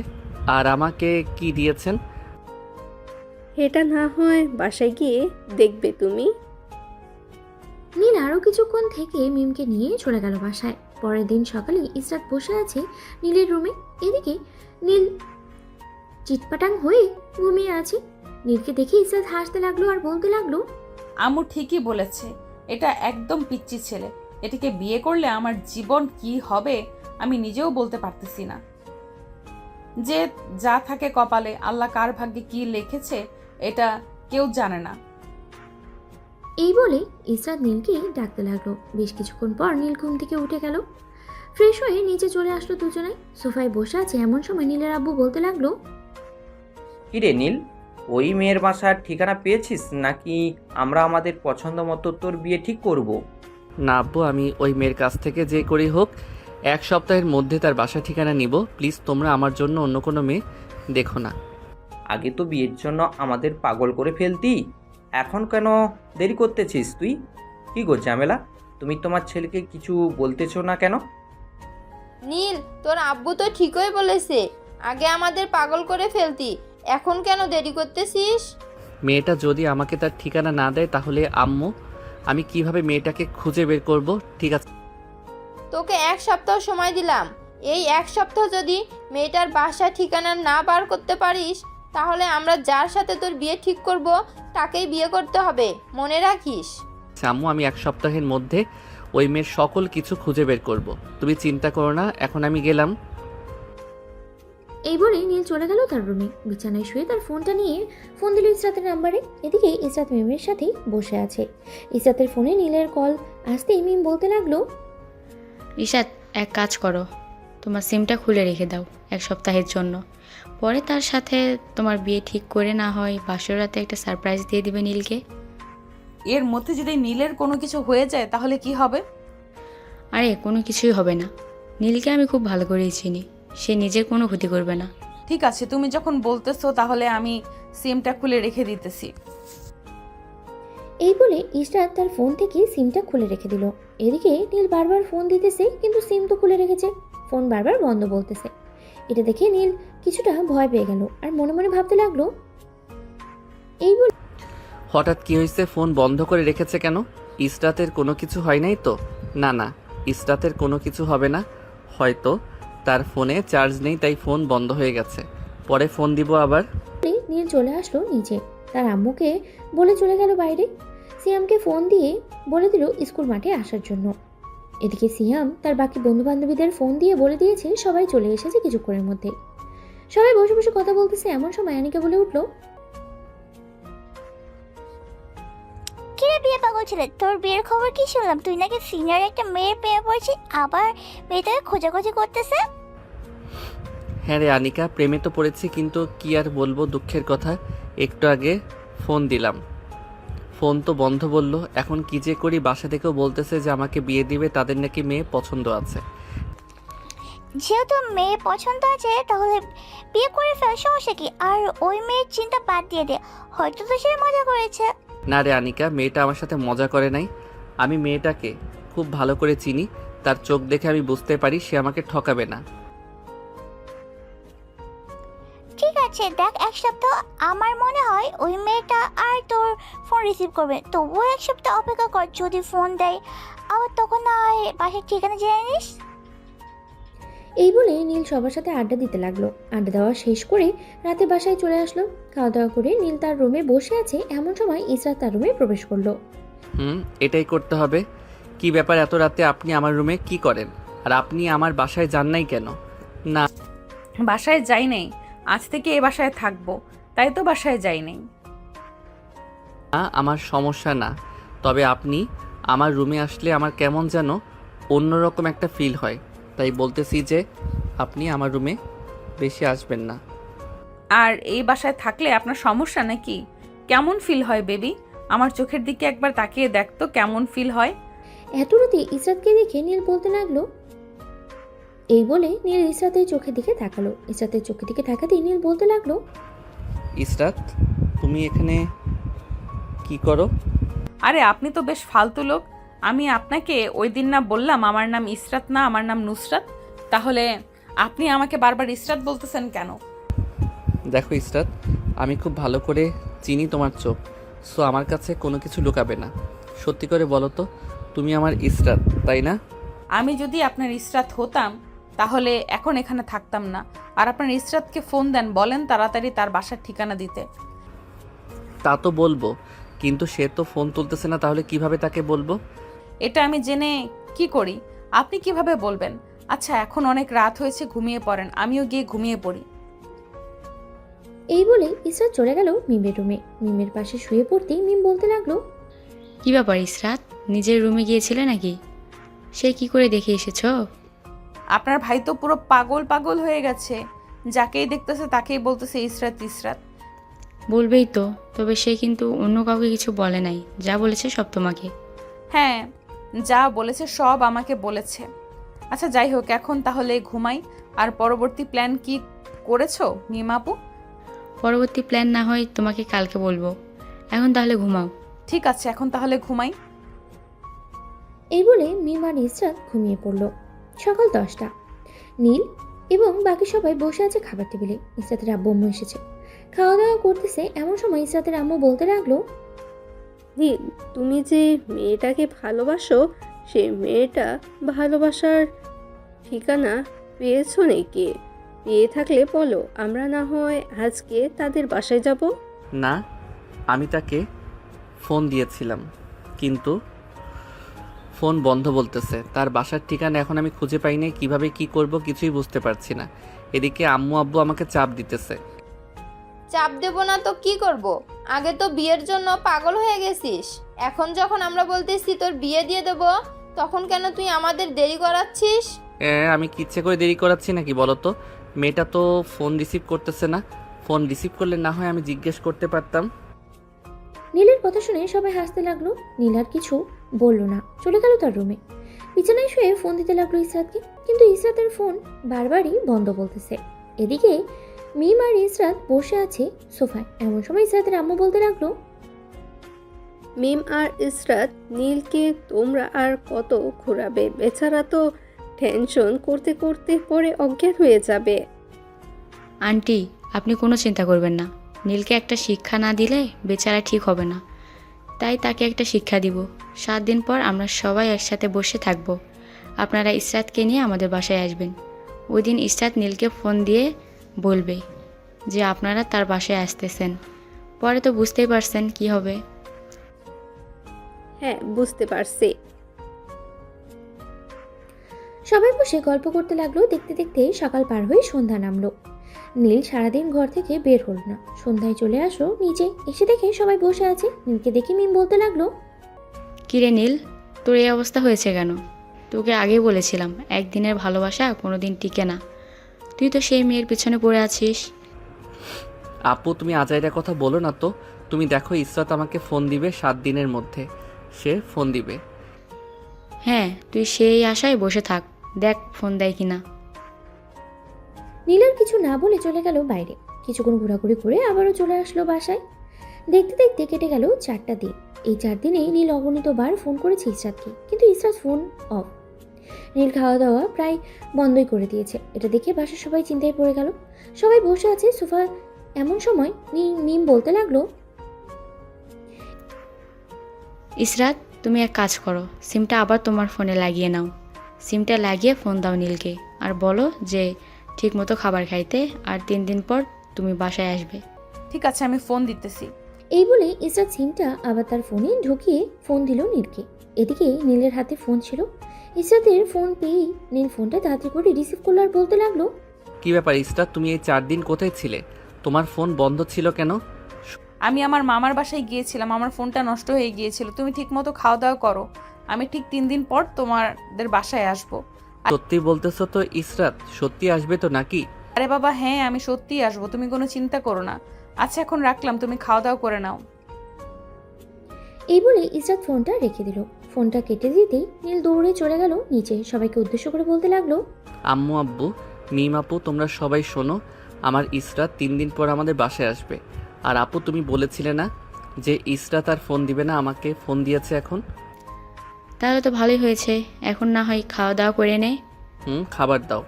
আর আমাকে কি দিয়েছেন? এটা না হয় বাসায় গিয়ে দেখবে তুমি। নীল আরও কিছুক্ষণ থেকে মিমকে নিয়ে চলে গেল বাসায়। পরের দিন সকালে ইসরাত বসে আছে নীলের রুমে। এদিকে নীল চিটপাটাং হয়ে ঘুমিয়ে আছে। নীলকে দেখে ইসরাত হাসতে লাগলো আর বলতে লাগলো, আম্মু ঠিকই বলেছে, এটা একদম পিচ্চি ছেলে। এটাকে বিয়ে করলে আমার জীবন কি হবে আমি নিজেও বলতে পারতেছি না। যে যা থাকে কপালে, আল্লাহ কার ভাগ্যে কি লিখেছে এটা কেউ জানে না। এই বলে ইসরাত নীলকে ডাকতে লাগলো। বেশ কিছুক্ষণ পর নীল ঘুম থেকে উঠে গেল। ফ্রেশ হয়ে নিচে চলে আসলো দুজনে। সোফায় বসে আছে এমন সময় নীলের আব্বু বলতে লাগলো, কিরে নীল, ওই মেয়ের বাসার ঠিকানা পেয়েছিস নাকি আমরা আমাদের পছন্দ মতো তোর বিয়ে ঠিক করব? না আব্বু, আমি ওই মেয়ের কাছ থেকে যে করেই হোক 1 সপ্তাহের মধ্যে তার বাসা ঠিকানা নিব। প্লিজ তোমরা আমার জন্য অন্য কোনো মেয়ে দেখো না। আগে তো বিয়ের জন্য আমাদের পাগল করে ফেলতি, এখন কেন দেরি করতেছিস তুই? কি গো ঝামেলা, তুমি তোমার ছেলেকে কিছু বলতেছো না কেন? নীল, তোর আব্বু তো ঠিকই বলেছে, আগে আমাদের পাগল করে ফেলতি, এখন কেন দেরি করতেছিস? মেয়েটা যদি আমাকে তার ঠিকানা না দেয় তাহলে আম্মু আমি কিভাবে মেয়েটাকে খুঁজে বের করব? ঠিক আছে, তোকে 1 সপ্তাহ সময় দিলাম, এই এক সপ্তাহ যদি মেয়েটার বাসা ঠিকানা না বার করতে পারিস, তাহলে আমরা যার সাথে তোর বিয়ে ঠিক করব তাকেই বিয়ে করতে হবে, মনে রাখিস। আম্মু, আমি 1 সপ্তাহের মধ্যে ওই মেয়ের সকল কিছু খুঁজে বের করব। তুমি চিন্তা করো না, এখন আমি গেলাম। এই বলে নীল চলে গেল তার রুমে। বিছানায় শুয়ে তার ফোনটা নিয়ে ফোন দিল ইসরাতের নাম্বারে। এদিকে ইসরাত মিমের সাথেই বসে আছে। ইসরাতের ফোনে নীলের কল আসতেই মিম বলতে লাগলো, ইশাত, এক কাজ করো, তোমার সিমটা খুলে রেখে দাও 1 সপ্তাহের জন্য। পরে তার সাথে তোমার বিয়ে ঠিক করে না হয় বাসর রাতে একটা সারপ্রাইজ দিয়ে দিবে নীলকে। এর মধ্যে যদি নীলের কোনো কিছু হয়ে যায় তাহলে কি হবে? আরে কোনো কিছুই হবে না, নীলকে আমি খুব ভালো করেই চিনি, সে নিজের কোনো ক্ষতি করবে না। ঠিক আছে, তুমি যখন বলতেছো তাহলে আমি সিমটা খুলে রেখে দিতেছি। এই বলে ইসরাত তার ফোন থেকে সিমটা খুলে রেখে দিল। এদিকে নীল বারবার ফোন দিতেছে, কিন্তু সিম তো খুলে রেখেছে, ফোন বারবার বন্ধ বলতেছে। এটা দেখে নীল কিছুটা ভয় পেয়ে গেল আর মনে মনে ভাবতে লাগলো, এই বলে হঠাৎ কি হয়েছে? ফোন বন্ধ করে রেখেছে কেন? ইসরাতের কোনো কিছু হয় নাই তো? না না, ইসরাতের কোনো কিছু হবে না। হয়তো তার ফোনে চার্জ নেই, তাই ফোন বন্ধ হয়ে গেছে। পরে ফোন দিব আবার। নীল চলে আসলো নিচে, তার আম্মুকে বলে চলে গেল বাইরে। সিয়ামকে ফোন দিয়ে বলে দিল স্কুল মাঠে আসার জন্য। এদিকে সিয়াম তার বাকি বন্ধু বান্ধবীদের ফোন দিয়ে বলে দিয়েছে সবাই চলে এসেছে কিছুক্ষণের মধ্যে। সবাই বসে বসে কথা বলতেছে, এমন সময় আনিকা বলে উঠলো, কিরে বিয়ে পাগল ছেলে, তোর বিয়ের খবর কি শুনলাম? তুই নাকি সিনিয়র একটা মেয়ের প্রেমে পড়েছিস, আবার মেয়েটাকে খোঁজাখুঁজি করতেছে। হ্যাঁ রে আনিকা, প্রেমে তো পড়েছি, কিন্তু কি আর বলবো দুঃখের কথা। একটু আগে ফোন দিলাম, ফোন তো বন্ধ বললো। এখন কি যে করি? বাসা থেকেও বলতেছে যে আমাকে বিয়ে দিবে, তাদের নাকি মেয়ে পছন্দ আছে। যেহেতু মেয়ে পছন্দ আছে তাহলে বিয়ে করে ফেল, সমস্যা কি? আর ওই মেয়ের চিন্তা বাদ দিয়ে দে, হয়তো তো সে মজা করেছে। না রে আনিকা, মেয়েটা আমার সাথে মজা করে নাই। আমি মেয়েটাকে খুব ভালো করে চিনি, তার চোখ দেখে আমি বুঝতে পারি সে আমাকে ঠকাবে না। ঠিক আছে দেখ, 1 সপ্তাহ আমার মনে হয় ওই মেয়েটা আর তোর ফোন রিসিভ করবে। তবুও 1 সপ্তাহ অপেক্ষা কর, যদি ফোন দেয় আবার তখন না হয় বাসার ঠিকানা জেনে নিস। এই বলে নীল সবার সাথে আড্ডা দিতে লাগলো। আড্ডা দেওয়া শেষ করে রাতে বাসায় চলে আসলো। খাওয়া দাওয়া করে নীল তার রুমে বসে আছে, এমন সময় ইসরাত তার রুমে প্রবেশ করলো। এটাই করতে হবে। কি ব্যাপার, এত রাতে আপনি আমার রুমে কি করেন? আর আপনি আমার বাসায় যান নাই কেন? না, বাসায় যাই নাই, আজ থেকে এ বাসায় থাকবো, তাই তো বাসায় যাই নাই। আমার সমস্যা না, তবে আপনি আমার রুমে আসলে আমার কেমন যেন অন্যরকম একটা ফিল হয়, তাই বলতেছি যে আপনি আমার রুমে বেশি আসবেন না। আর এই বাসায় থাকলে আপনার সমস্যা নাকি? কেমন ফিল হয় বেবি? আমার চোখের দিকে একবার তাকিয়ে দেখ তো কেমন ফিল হয়। এত রাতে ইসরাতকে দেখে নীল বলতে লাগলো। এই বলে নীল ইসরাতের চোখের দিকে তাকালো। ইসরাতের চোখের দিকে তাকাতেই নীল বলতে লাগলো, ইসরাত, তুমি এখানে কি করো? আরে আপনি তো বেশ ফালতু লোক। আমি আপনাকে ওই দিন না বললাম আমার নাম ইসরাত না, আমার নাম নুসরাত? তাহলে আপনি আমাকে বারবার ইসরাত বলতেছেন কেন? দেখো ইসরাত, আমি খুব ভালো করে চিনি তোমার চোখ, সো আমার কাছে কোনো কিছু লুকাবে না। সত্যি করে বলো তো, তুমি আমার ইসরাত, তাই না? আমি যদি আপনার ইসরাত হতাম তাহলে এখন এখানে থাকতাম না। আর আপনার ইসরাতকে ফোন দেন, বলেন তাড়াতাড়ি তার বাসার ঠিকানা দিতে। তা তো বলবো, কিন্তু সে তো ফোন তুলতেছে না, তাহলে কিভাবে তাকে বলবো? এটা আমি জেনে কি করি? আপনি কিভাবে বলবেন? আচ্ছা এখন অনেক রাত হয়েছে, ঘুমিয়ে পড়েন, আমিও গিয়ে ঘুমিয়ে পড়ি। এই বলে ইসরাত চলে গেল মিমের রুমে। মিমের পাশে শুয়ে পড়তেই মিম বলতে লাগলো, কি ব্যাপার ইসরাত, নিজের রুমে গিয়েছিলে নাকি? সে কি করে দেখে এসেছো? আপনার ভাই তো পুরো পাগল পাগল হয়ে গেছে, যাকেই দেখতেছে তাকেই বলতেছে ইসরাত ইসরাত। বলবেই তো, তবে সে কিন্তু অন্য কাউকে কিছু বলে নাই, যা বলেছে সব তোমাকে। হ্যাঁ, যা বলেছে সব আমাকে বলেছে। আচ্ছা যাই হোক, এখন তাহলে ঘুমাই। আর পরবর্তী প্ল্যান কি করেছো মিমাপু? পরবর্তী প্ল্যান না হয় তোমাকে কালকে বলবো, এখন তাহলে ঘুমাও। ঠিক আছে, এখন তাহলে ঘুমাই। এই বলে মিম আর ইসরাত ঘুমিয়ে পড়ল। সকাল 10টা। নীল এবং বাকি সবাই বসে আছে খাবার টেবিলে। ইসরাতের আব্বু আম্মু এসেছে, খাওয়া দাওয়া করতেছে। এমন সময় ইসরাতের আম্মু বলতে লাগলো, নীল, তুমি যে মেয়েটাকে ভালোবাসো, সে মেয়েটা ভালোবাসার ঠিকানা পেয়েছো নাকি? পেয়ে থাকলে বলো, আমরা না হয় আজকে তাদের বাসায় যাব। না, আমি তাকে ফোন দিয়েছিলাম, কিন্তু ফোন বন্ধ বলতেছে। তার বাসার ঠিকানা এখন আমি খুঁজে পাই নাই, কীভাবে কি করব কিছুই বুঝতে পারছি না। এদিকে আম্মু আব্বু আমাকে চাপ দিতেছে। চাপ দেবো না তো কি করব? আগে তো বিয়ের জন্য পাগল হয়ে গেছিস, এখন যখন আমরা বলতেছি তোর বিয়ে দিয়ে দেবো, তখন কেন তুই আমাদের দেরি করাচ্ছিস? আমি কি ইচ্ছে করে দেরি করাচ্ছি নাকি বলো তো? মেয়েটা তো ফোন রিসিভ করতেছে না। ফোন রিসিভ করলে না হয় আমি জিজ্ঞেস করতে পারতাম। নীলের কথা শুনে সবাই হাসতে লাগলো। নীল আর কিছু বলল না, চলে গেল তার রুমে। বিছানায় শুয়ে ফোন দিতে লাগলো ইসরাতকে, কিন্তু ইসরাতের ফোন বারবারই বন্ধ বলতেছে। এদিকে মিম আর ইসরাত বসে আছে সোফায়। এমন সময় ইসরাতের আম্মু বলতে লাগলো, মিম আর ইসরাত, নীলকে তোমরা আর কত ঘোরাবে? বেচারা তো টেনশন করতে করতে পরে অজ্ঞান হয়ে যাবে। আন্টি, আপনি কোনো চিন্তা করবেন না। নীলকে একটা শিক্ষা না দিলে বেচারা ঠিক হবে না, তাই তাকে একটা শিক্ষা দিব। 7 দিন পর আমরা সবাই একসাথে বসে থাকব। আপনারা ইসরাতকে নিয়ে আমাদের বাসায় আসবেন। ওই দিন ইসরাত নীলকে ফোন দিয়ে বলবে যে আপনারা তার বাসায় আসতেছেন। পরে তো বুঝতেই পারছেন কি হবে। হ্যাঁ, বুঝতে পারছি। সবাই বসে গল্প করতে লাগলো। দেখতে দেখতে সকাল পার হয়ে সন্ধ্যা নামলো। নীল সারাদিন ঘর থেকে বের হল না। সন্ধ্যায় চলে আসলো নিচে, এসে দেখে সবাই বসে আছে। নীলকে দেখে মিম বলতে লাগলো, কিরে নীল, তোর এই অবস্থা হয়েছে কেন? তোকে আগেই বলেছিলাম একদিনের ভালোবাসা কোনো দিন টিকে না। তুই তো সেই মেয়ের পিছনে পড়ে আছিস। আপু তুমি আজাইরা কথা বলো না তো। তুমি দেখো ইসরাত আমাকে ফোন দিবে 7 দিনের মধ্যে, সে ফোন দিবে। হ্যাঁ, তুই সেই আশায় বসে থাক, দেখ ফোন দেয় কিনা। নীল আর কিছু না বলে চলে গেল বাইরে। কিছুক্ষণ ঘোরাঘুরি করে আবারও চলে আসলো বাসায়। দেখতে দেখতে কেটে গেল 4টা দিন। এই 4 দিনে নীল অগণিত বার ফোন করেছে ইসরাতকে, কিন্তু ইসরাত ফোন অফ। নীল খাওয়া দাওয়া প্রায় বন্ধই করে দিয়েছে। এটা দেখে বাসার সবাই চিন্তায় পড়ে গেল। সবাই বসে আছে সোফা। এমন সময় মিম বলতে লাগলো, ইসরাত, তুমি এক কাজ করো, সিমটা আবার তোমার ফোনে লাগিয়ে নাও। সিমটা লাগিয়ে ফোন দাও নীলকে, আর বলো যে ঠিকমতো খাবার খাইতে, আর 3 দিন পর তুমি বাসায় আসবে। ঠিক আছে, আমি ফোন দিতেছি। এই বলে ইসরাত সিমটা আবার তার ফোনে ঢুকিয়ে ফোন দিল নীলকে। এদিকে নীলের হাতে ফোন ছিল। ইসরাতের ফোন পেয়েই নীল ফোনটা তাড়াতাড়ি করে রিসিভ করলো আর বলতে লাগলো, কি ব্যাপার ইসরাত, তুমি এই 4 দিন কোথায় ছিলে? তোমার ফোন বন্ধ ছিল কেন? আমি আমার মামার বাসায় গিয়েছিলাম, আমার ফোনটা নষ্ট হয়ে গিয়েছিল। তুমি ঠিকমতো খাওয়া দাওয়া করো, আমি ঠিক 3 দিন পর তোমাদের বাসায় আসবো। সত্যি বলতেছো তো ইসরাত? সত্যি আসবে তো নাকি? আরে বাবা হ্যাঁ, আমি সত্যিই আসবো, তুমি কোনো চিন্তা করো না। আচ্ছা এখন রাখলাম, তুমি খাওয়া দাওয়া করে নাও। এই বলে ইসরাত ফোনটা রেখে দিল। ফোনটা কেটে দিতেই নীল দৌড়ে চলে গেল নিচে। সবাইকে উদ্দেশ্য করে বলতে লাগলো, আম্মু আব্বু মিম আপু তোমরা সবাই শোনো, আমার ইসরাত 3 দিন পর আমাদের বাসায় আসবে। আর আপু তুমি বলেছিলে না যে ইসরাত আর ফোন দিবে না, আমাকে ফোন দিয়েছে এখন। তাহলে তো ভালোই হয়েছে, এখন না হয় খাওয়া দাওয়া করে নে। খাবার দাও।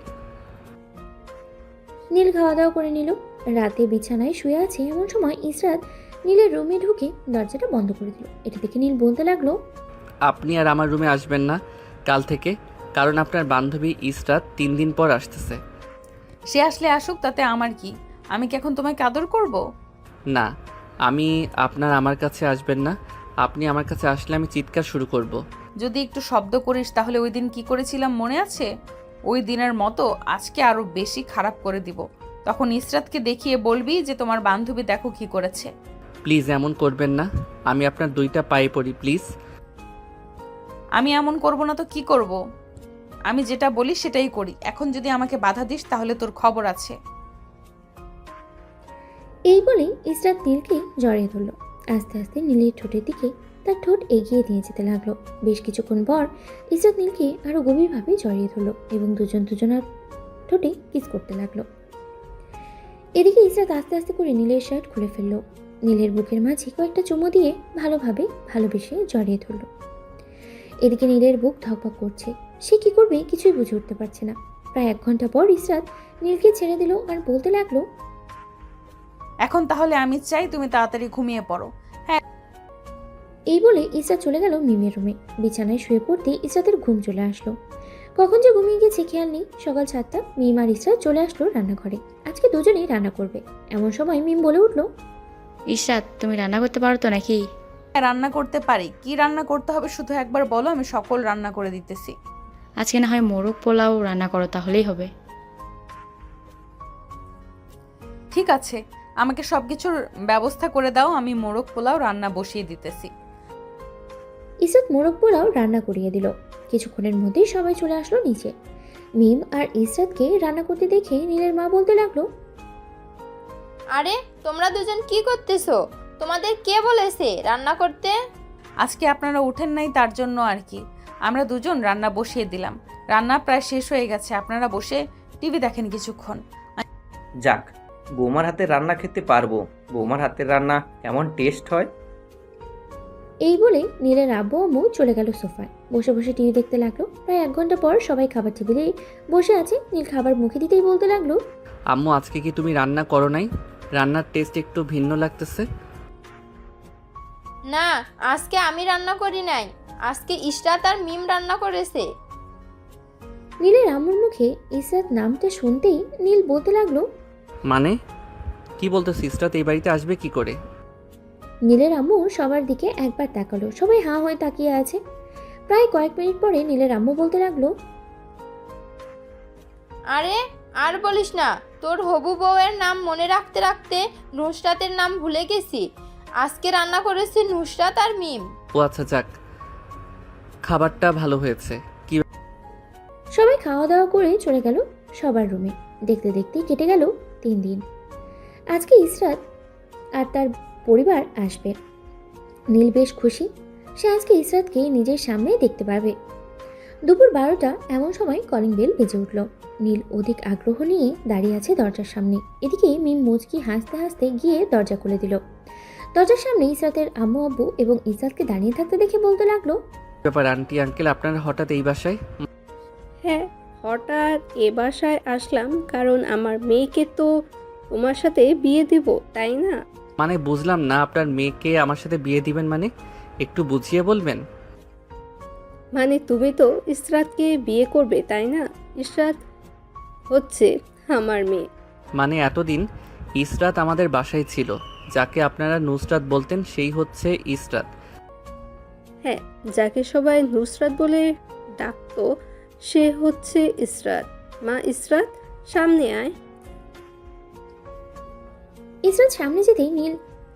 নীল খাওয়া দাওয়া করে নিল। রাতে বিছানায় শুয়ে আছে এমন সময় ইসরাত নীলের রুমে ঢুকে দরজাটা বন্ধ করে দিল। এটা দেখে নীল বলতে লাগলো, আপনি আর আমার রুমে আসবেন না কাল থেকে, কারণ আপনার বান্ধবী ইসরাত 3 দিন পর আসতেছে। সে আসলে আসুক, তাতে আমার কি? আমি কি এখন তোমাকে আদর করব? না, আমার কাছে আসবেন না। আপনি আমার কাছে আসলে আমি চিৎকার শুরু করব। যদি একটু শব্দ করিস তাহলে ওই দিন কি করেছিলাম মনে আছে? ওই দিনের মতো আজকে আরো বেশি খারাপ করে দিব। তখন ইসরাতকে দেখিয়ে বলবি যে তোমার বান্ধবী দেখো কি করেছে। প্লিজ এমন করবেন না, আমি আপনার 2টা পায়ে পড়ি প্লিজ। আমি এমন করব না তো কি করব? আমি যেটা বলি সেটাই করি। এখন যদি আমাকে বাধা দিস তাহলে তোর খবর আছে। এই বলে ইসরাত নীলকে জড়িয়ে ধরল। আস্তে আস্তে নীলের ঠোঁটের দিকে তার ঠোঁট এগিয়ে দিয়ে যেতে লাগলো। বেশ কিছুক্ষণ পর ইসরাত নীলকে আরো গভীরভাবে জড়িয়ে ধরল এবং দুজনার ঠোঁটে কিস করতে লাগলো। এদিকে ইসরাত আস্তে আস্তে করে নীলের শার্ট খুলে ফেললো। নীলের বুকের মাঝে কয়েকটা চুমু দিয়ে ভালোবেসে জড়িয়ে ধরল। এদিকে নীলের বুক ধকধক করছে। সে কি করবে কিছুই বুঝে উঠতে পারছে না। প্রায় 1 ঘন্টা পর ইসরাত নীলকে ছেড়ে দিল আর বলতে লাগলো, এখন তাহলে আমি চাই তুমি তাড়াতাড়ি ঘুমিয়ে পড়ো। হ্যাঁ। এই বলে ইসরাত চলে গেল মিমের রুমে। বিছানায় শুয়ে পড়তে ইসরাতের ঘুম চলে আসলো। কখন যে ঘুমিয়ে গেছে খেয়াল নেই। সকাল 7টা মিম আর ইসরাত চলে আসলো রান্নাঘরে। আজকে দুজনেই রান্না করবে। এমন সময় মিম বলে উঠলো, ইশরাত, তুমি রান্না করতে পারো তো নাকি? রান্না করতে পারি। কি রান্না করতে হবে শুধু একবার বলো, আমি সকল রান্না করে দিতেছি। আজকে না হয় মোরগ পোলাও রান্না করো, তাহলেই হবে। ঠিক আছে, আমাকে সব কিছুর ব্যবস্থা করে দাও, আমি মোরগ পোলাও রান্না বসিয়ে দিতেছি। ইসরাত মোরগ পোলাও রান্না করিয়ে দিল। কিছুক্ষণের মধ্যেই সবাই চলে আসলো নিচে। মিম আর ইসরাতকে রান্না করতে দেখে নীলের মা বলতে লাগলো, আরে তোমরা দুজন কি করতেছো? তোমাদের কে বলেছে রান্না করতে? আজকে আপনারা উঠেন নাই তার জন্য আর কি, আমরা দুজন রান্না বসিয়ে দিলাম। রান্না প্রায় শেষ হয়ে গেছে, আপনারা বসে টিভি দেখেন কিছুক্ষণ। যাক, বৌমার হাতের রান্না খেতে পারবো। বৌমার হাতের রান্না কেমন টেস্ট হয়। এই বলে নীলের আব্বু আম্মু চলে গেল সোফায়। বসে বসে টিভি দেখতে লাগলো। প্রায় 1 ঘন্টা পর সবাই খাবার টেবিলে বসে আছে। নীল খাবার মুখে দিতেই বলতে লাগলো, আম্মু আজকে কি তুমি রান্না করো নাই? রান্নার টেস্ট একটু ভিন্ন লাগতেছে। না, আজকে আমি রান্না করি নাই, আজকে ইশরাত আর মিম রান্না করেছে। নীলের আম্মুর মুখে ইসরাত নামটা শুনতেই নীল বলতে লাগলো, মানে কি বলতেছি? ইসরাত এই বাড়িতে আসবে কি করে? নীলের আম্মু সবার দিকে একবার তাকালো। সবাই হাঁ হয়ে তাকিয়ে আছে। প্রায় কয়েক মিনিট পরে নীলের আম্মু বলতে লাগলো, আরে আর বলিস না, তোর হবু বউয়ের নাম মনে রাখতে রাখতে নুসরাতের নাম ভুলে গেছি। আজকে রান্না করেছে নুসরাত আর মিম। ও আচ্ছা, যাক, খাবারটা ভালো হয়েছে। কি সবাই খাওয়া দাওয়া করে চলে গেল সবার রুমে। দেখতে দেখতে কেটে গেল 3 দিন। আজকে ইসরাত আর তার পরিবার আসবে। নীল বেশ খুশি। সে আজকে ইসরাতকে নিজের সামনে দেখতে পারবে। দুপুর 12টা এমন সময় কলিং বেল বেজে উঠল। নীল অধিক আগ্রহ নিয়ে দাঁড়িয়ে আছে দরজার সামনে। এদিকে মিম মুচকি হাসতে হাসতে গিয়ে দরজা খুলে দিল। দরজার সামনে ইসরাতের আম্মু আব্বু এবং ইসরাতকে দাঁড়িয়ে থাকতে দেখে বলতে লাগলো, ব্যাপার আন্টি আঙ্কেল, আপনারা হঠাৎ এই বাসায়? হ্যাঁ, হঠাৎ এ বাসায় আসলাম কারণ আমার মেয়েকে তো তোমার সাথে বিয়ে দিব, তাই না? মানে বুঝলাম না, আপনার মেয়েকে আমার সাথে বিয়ে দিবেন মানে? একটু বুঝিয়ে বলবেন। মানে তুমি তো ইসরাতকে বিয়ে করবে, তাই না? ইসরাত হচ্ছে আমার মেয়ে। মানে এতদিন ইসরাত আমাদের বাসায় ছিল। যাকে আপনারা নুসরাত বলতেন সেই হচ্ছে ইসরাত। হ্যাঁ, যাকে সবাই নুসরাত বলে ডাকতো সে হচ্ছে ইসরাত। মা ইসরাত, সামনে আয়। ইসরাত সামনে যেতেই নীল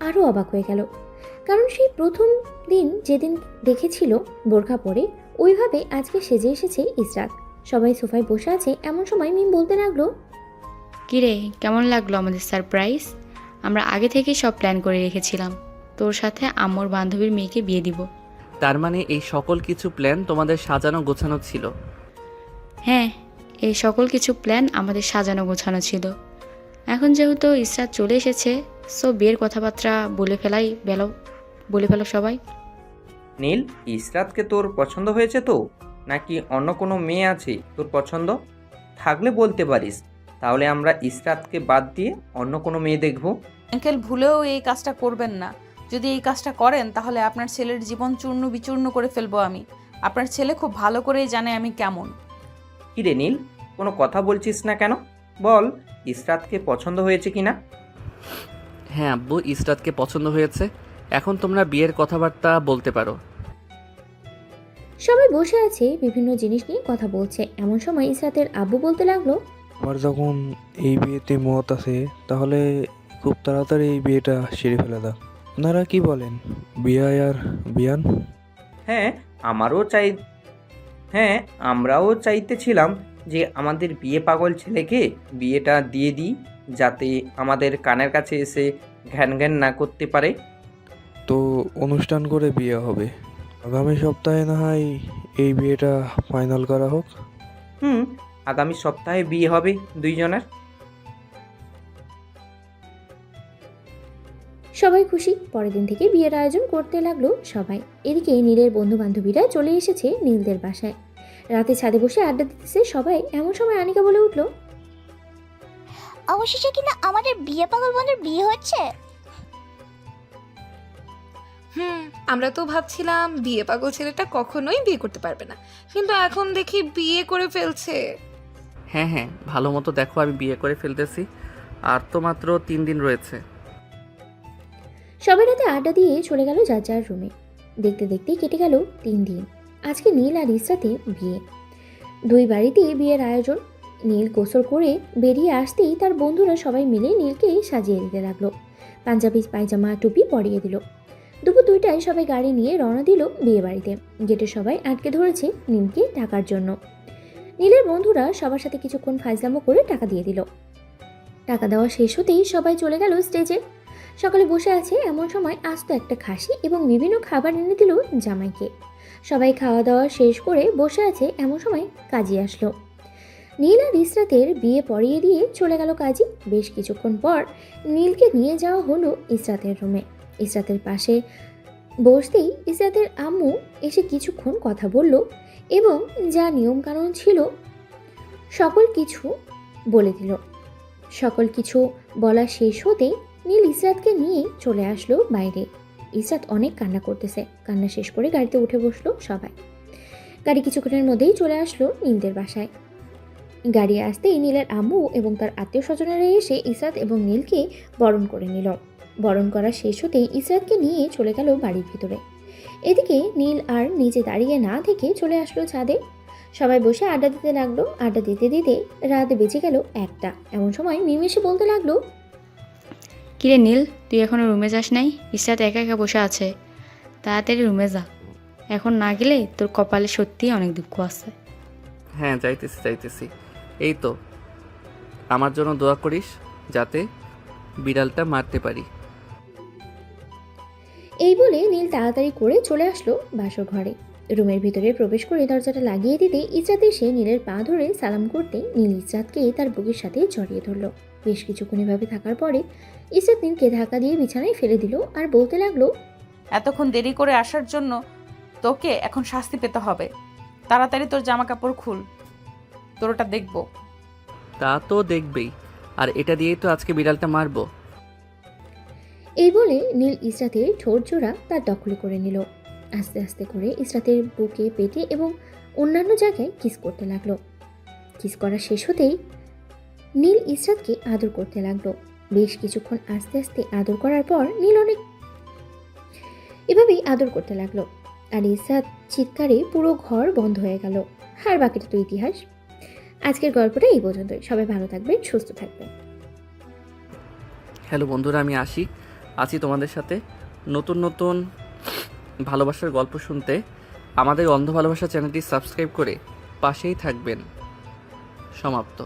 আরও অবাক হয়ে গেল। কারণ সেই প্রথম দিন যেদিন দেখেছিল বোরখা পরে, ওইভাবে আজকে সেজে এসেছে ইসরাত। সবাই সোফায় বসে আছে। এমন সময় মিম বলতে লাগলো, কিরে, কেমন লাগলো আমাদের সারপ্রাইজ? আমরা আগে থেকেই সব প্ল্যান করে রেখেছিলাম, তোর সাথে আম্মুর বান্ধবীর মেয়েকে বিয়ে দিব। তার মানে এই সকল কিছু প্ল্যান তোমাদের সাজানো গোছানো ছিল? হ্যাঁ, এই সকল কিছু প্ল্যান আমাদের সাজানো গোছানো ছিল। এখন যেহেতু ইসরাত চলে এসেছে, সো বিয়ের কথাবার্তা বলে ফেলো সবাই। নীল, ইসরাতকে তোর পছন্দ হয়েছে তো, নাকি অন্য কোনো মেয়ে আছে তোর পছন্দ? থাকলে বলতে পারিস, তাহলে আমরা ইসরাতকে বাদ দিয়ে অন্য কোনো মেয়ে দেখব। আঙ্কেল, ভুলেও এই কাজটা করবেন না। যদি এই কাজটা করেন তাহলে আপনার ছেলের জীবন চূর্ণ বিচূর্ণ করে ফেলবো আমি। আপনার ছেলে খুব ভালো করেই জানে আমি কেমন। কিরে নীল, কোনো কথা বলছিস না কেন? বল, ইসরাতকে পছন্দ হয়েছে কিনা? হ্যাঁ আব্বু, ইসরাতকে পছন্দ হয়েছে। এখন তোমরা বিয়ের কথাবার্তা বলতে পারো। সবাই বসে আছে, বিভিন্ন জিনিস নিয়ে কথা বলছে। এমন সময় ইসরাতের আব্বু বলতে লাগলো, আমার যখন এই বিয়েতে মত আছে তাহলে খুব তাড়াতাড়ি এই বিয়েটা সেরে ফেলে দাও। আপনারা কি বলেন, বিয়া আর বিয়ান? হ্যাঁ, আমরাও চাইতেছিলাম যে আমাদের বিয়ে পাগল ছেলেকে বিয়েটা দিয়ে দিই, যাতে আমাদের কানের কাছে এসে ঘ্যান ঘ্যান না করতে পারে। তো অনুষ্ঠান করে বিয়ে হবে। আগামী সপ্তাহে না হয় এই বিয়েটা ফাইনাল করা হোক। আগামী সপ্তাহে বিয়ে হবে দুইজনের। সবাই খুশি। পরের দিন থেকে বিয়ের আয়োজন করতে লাগলো সবাই। এদিকে নীলের বন্ধু বান্ধবীরা চলে এসেছে নীলদের বাসায়। রাতে ছাদে বসে আড্ডা দিতেছে সবাই। এমন সময় আনিকা বলে উঠলো, অবশেষে কিনা আমাদের বিয়ে পাগল বন্ধুর বিয়ে হচ্ছে। আমরা তো ভাবছিলাম বিয়ে পাগল ছেলেটা কখনোই বিয়ে করতে পারবে না, কিন্তু এখন দেখি বিয়ে করে ফেলছে। হ্যাঁ হ্যাঁ, ভালো মতো দেখো, আমি বিয়ে করে ফেলতেছি, আর তো মাত্র 3 দিন রয়েছে। সবাই রাতে আড্ডা দিয়ে চলে গেল যার যার রুমে। দেখতে দেখতে কেটে গেল 3 দিন। আজকে নীল আর ইসরাতে বিয়ে। দুই বাড়িতে বিয়ের আয়োজন। নীল গোসল করে বেরিয়ে আসতেই তার বন্ধুরা সবাই মিলে নীলকে সাজিয়ে দিতে লাগলো। পাঞ্জাবি পায়জামা টুপি পরিয়ে দিল। দুপুর 2টায় সবাই গাড়ি নিয়ে রওনা দিল বিয়ে বাড়িতে। গেটে সবাই আটকে ধরেছে নীলকে টাকার জন্য। নীলের বন্ধুরা সবার সাথে কিছুক্ষণ ফাইজলামো করে টাকা দিয়ে দিল। টাকা দেওয়া শেষ হতেই সবাই চলে গেল স্টেজে। সকালে বসে আছে এমন সময় আস্ত একটা খাসি এবং বিভিন্ন খাবার এনে দিল জামাইকে। সবাই খাওয়া দাওয়া শেষ করে বসে আছে এমন সময় কাজী আসলো। নীল আর ইসরাতের বিয়ে পড়িয়ে দিয়ে চলে গেল কাজী। বেশ কিছুক্ষণ পর নীলকে নিয়ে যাওয়া হলো ইসরাতের রুমে। ইসরাতের পাশে বসতেই ইসরাতের আম্মু এসে কিছুক্ষণ কথা বলল এবং যা নিয়মকানুন ছিল সকল কিছু বলে দিল। সকল কিছু বলা শেষ হতেই নীল ইসরাতকে নিয়ে চলে আসলো বাইরে। ইসরাত অনেক কান্না করতেছে। কান্না শেষ করে গাড়িতে উঠে বসলো সবাই। গাড়ি কিছুক্ষণের মধ্যেই চলে আসলো নীলদের বাসায়। গাড়ি আসতেই নীলের আম্মু এবং তার আত্মীয় স্বজনেরা এসে ইসরাত এবং নীলকে বরণ করে নিল। বরণ করা শেষ হতেই ইসরাতকে নিয়ে চলে গেল বাড়ির ভিতরে। এদিকে নীল আর নিজে দাঁড়িয়ে না থেকে চলে আসলো ছাদে। সবাই বসে আড্ডা দিতে লাগলো। আড্ডা দিতে দিতে রাত বেজে গেল 1টা। এমন সময় মিম এসে বলতে লাগলো, কিরে নীল, তুই এখনো রুমে যাস নাই? ইসরাত একা একা বসে আছে, তাড়াতাড়ি রুমে যা। এখন না গেলে তোর কপালে সত্যিই অনেক দুঃখ আছে। হ্যাঁ যাইতেছি। এই তো, আমার জন্য দোয়া করিস যাতে বিড়ালটা মারতে পারি। এই বলে নীল তাড়াতাড়ি করে চলে আসলো বাসর ঘরে। রুমের ভিতরে প্রবেশ করে দরজাটা লাগিয়ে দিতে ইসরাত এসে নীলের পা ধরে সালাম করতে নীল ইসরাতকে তার বুকের সাথে জড়িয়ে ধরলো। বেশ কিছুক্ষণ এভাবে থাকার পরে ইসরাত নীলকে ধাক্কা দিয়ে বিছানায় ফেলে দিল আর বলতে লাগলো, এতক্ষণ দেরি করে আসার জন্য তোকে এখন শাস্তি পেতে হবে। তাড়াতাড়ি তোর জামা কাপড় খুল, তোর ওটা দেখবো। তা তো দেখবেই, আর এটা দিয়েই তো আজকে বিড়ালটা মারবো। এই বলে নীল ইসরাতের ঠোঁট জোড়া তার দখলে করে নিল। আস্তে আস্তে করে ইসরাতের বুকে, পেটে এবং অন্যান্য জায়গায় কিস করতে লাগলো। কিস করা শেষ হতেই নীল ইসরাতকে আদর করতে লাগলো। বেশ কিছুক্ষণ আস্তে আস্তে আদর করার পর নীল অনেক এভাবেই আদর করতে লাগলো। আর ইসরাত চিৎকারে পুরো ঘর বন্ধ হয়ে গেল। আর বাকিটা তো ইতিহাস। আজকের গল্পটা এই পর্যন্তই। সবাই ভালো থাকবেন, সুস্থ থাকবেন। হ্যালো বন্ধুরা, আমি আছি তোমাদের সাথে নতুন নতুন ভালোবাসার গল্প শুনতে। আমাদের অন্ধ ভালোবাসা চ্যানেলটি সাবস্ক্রাইব করে পাশেই থাকবেন। সমাপ্ত।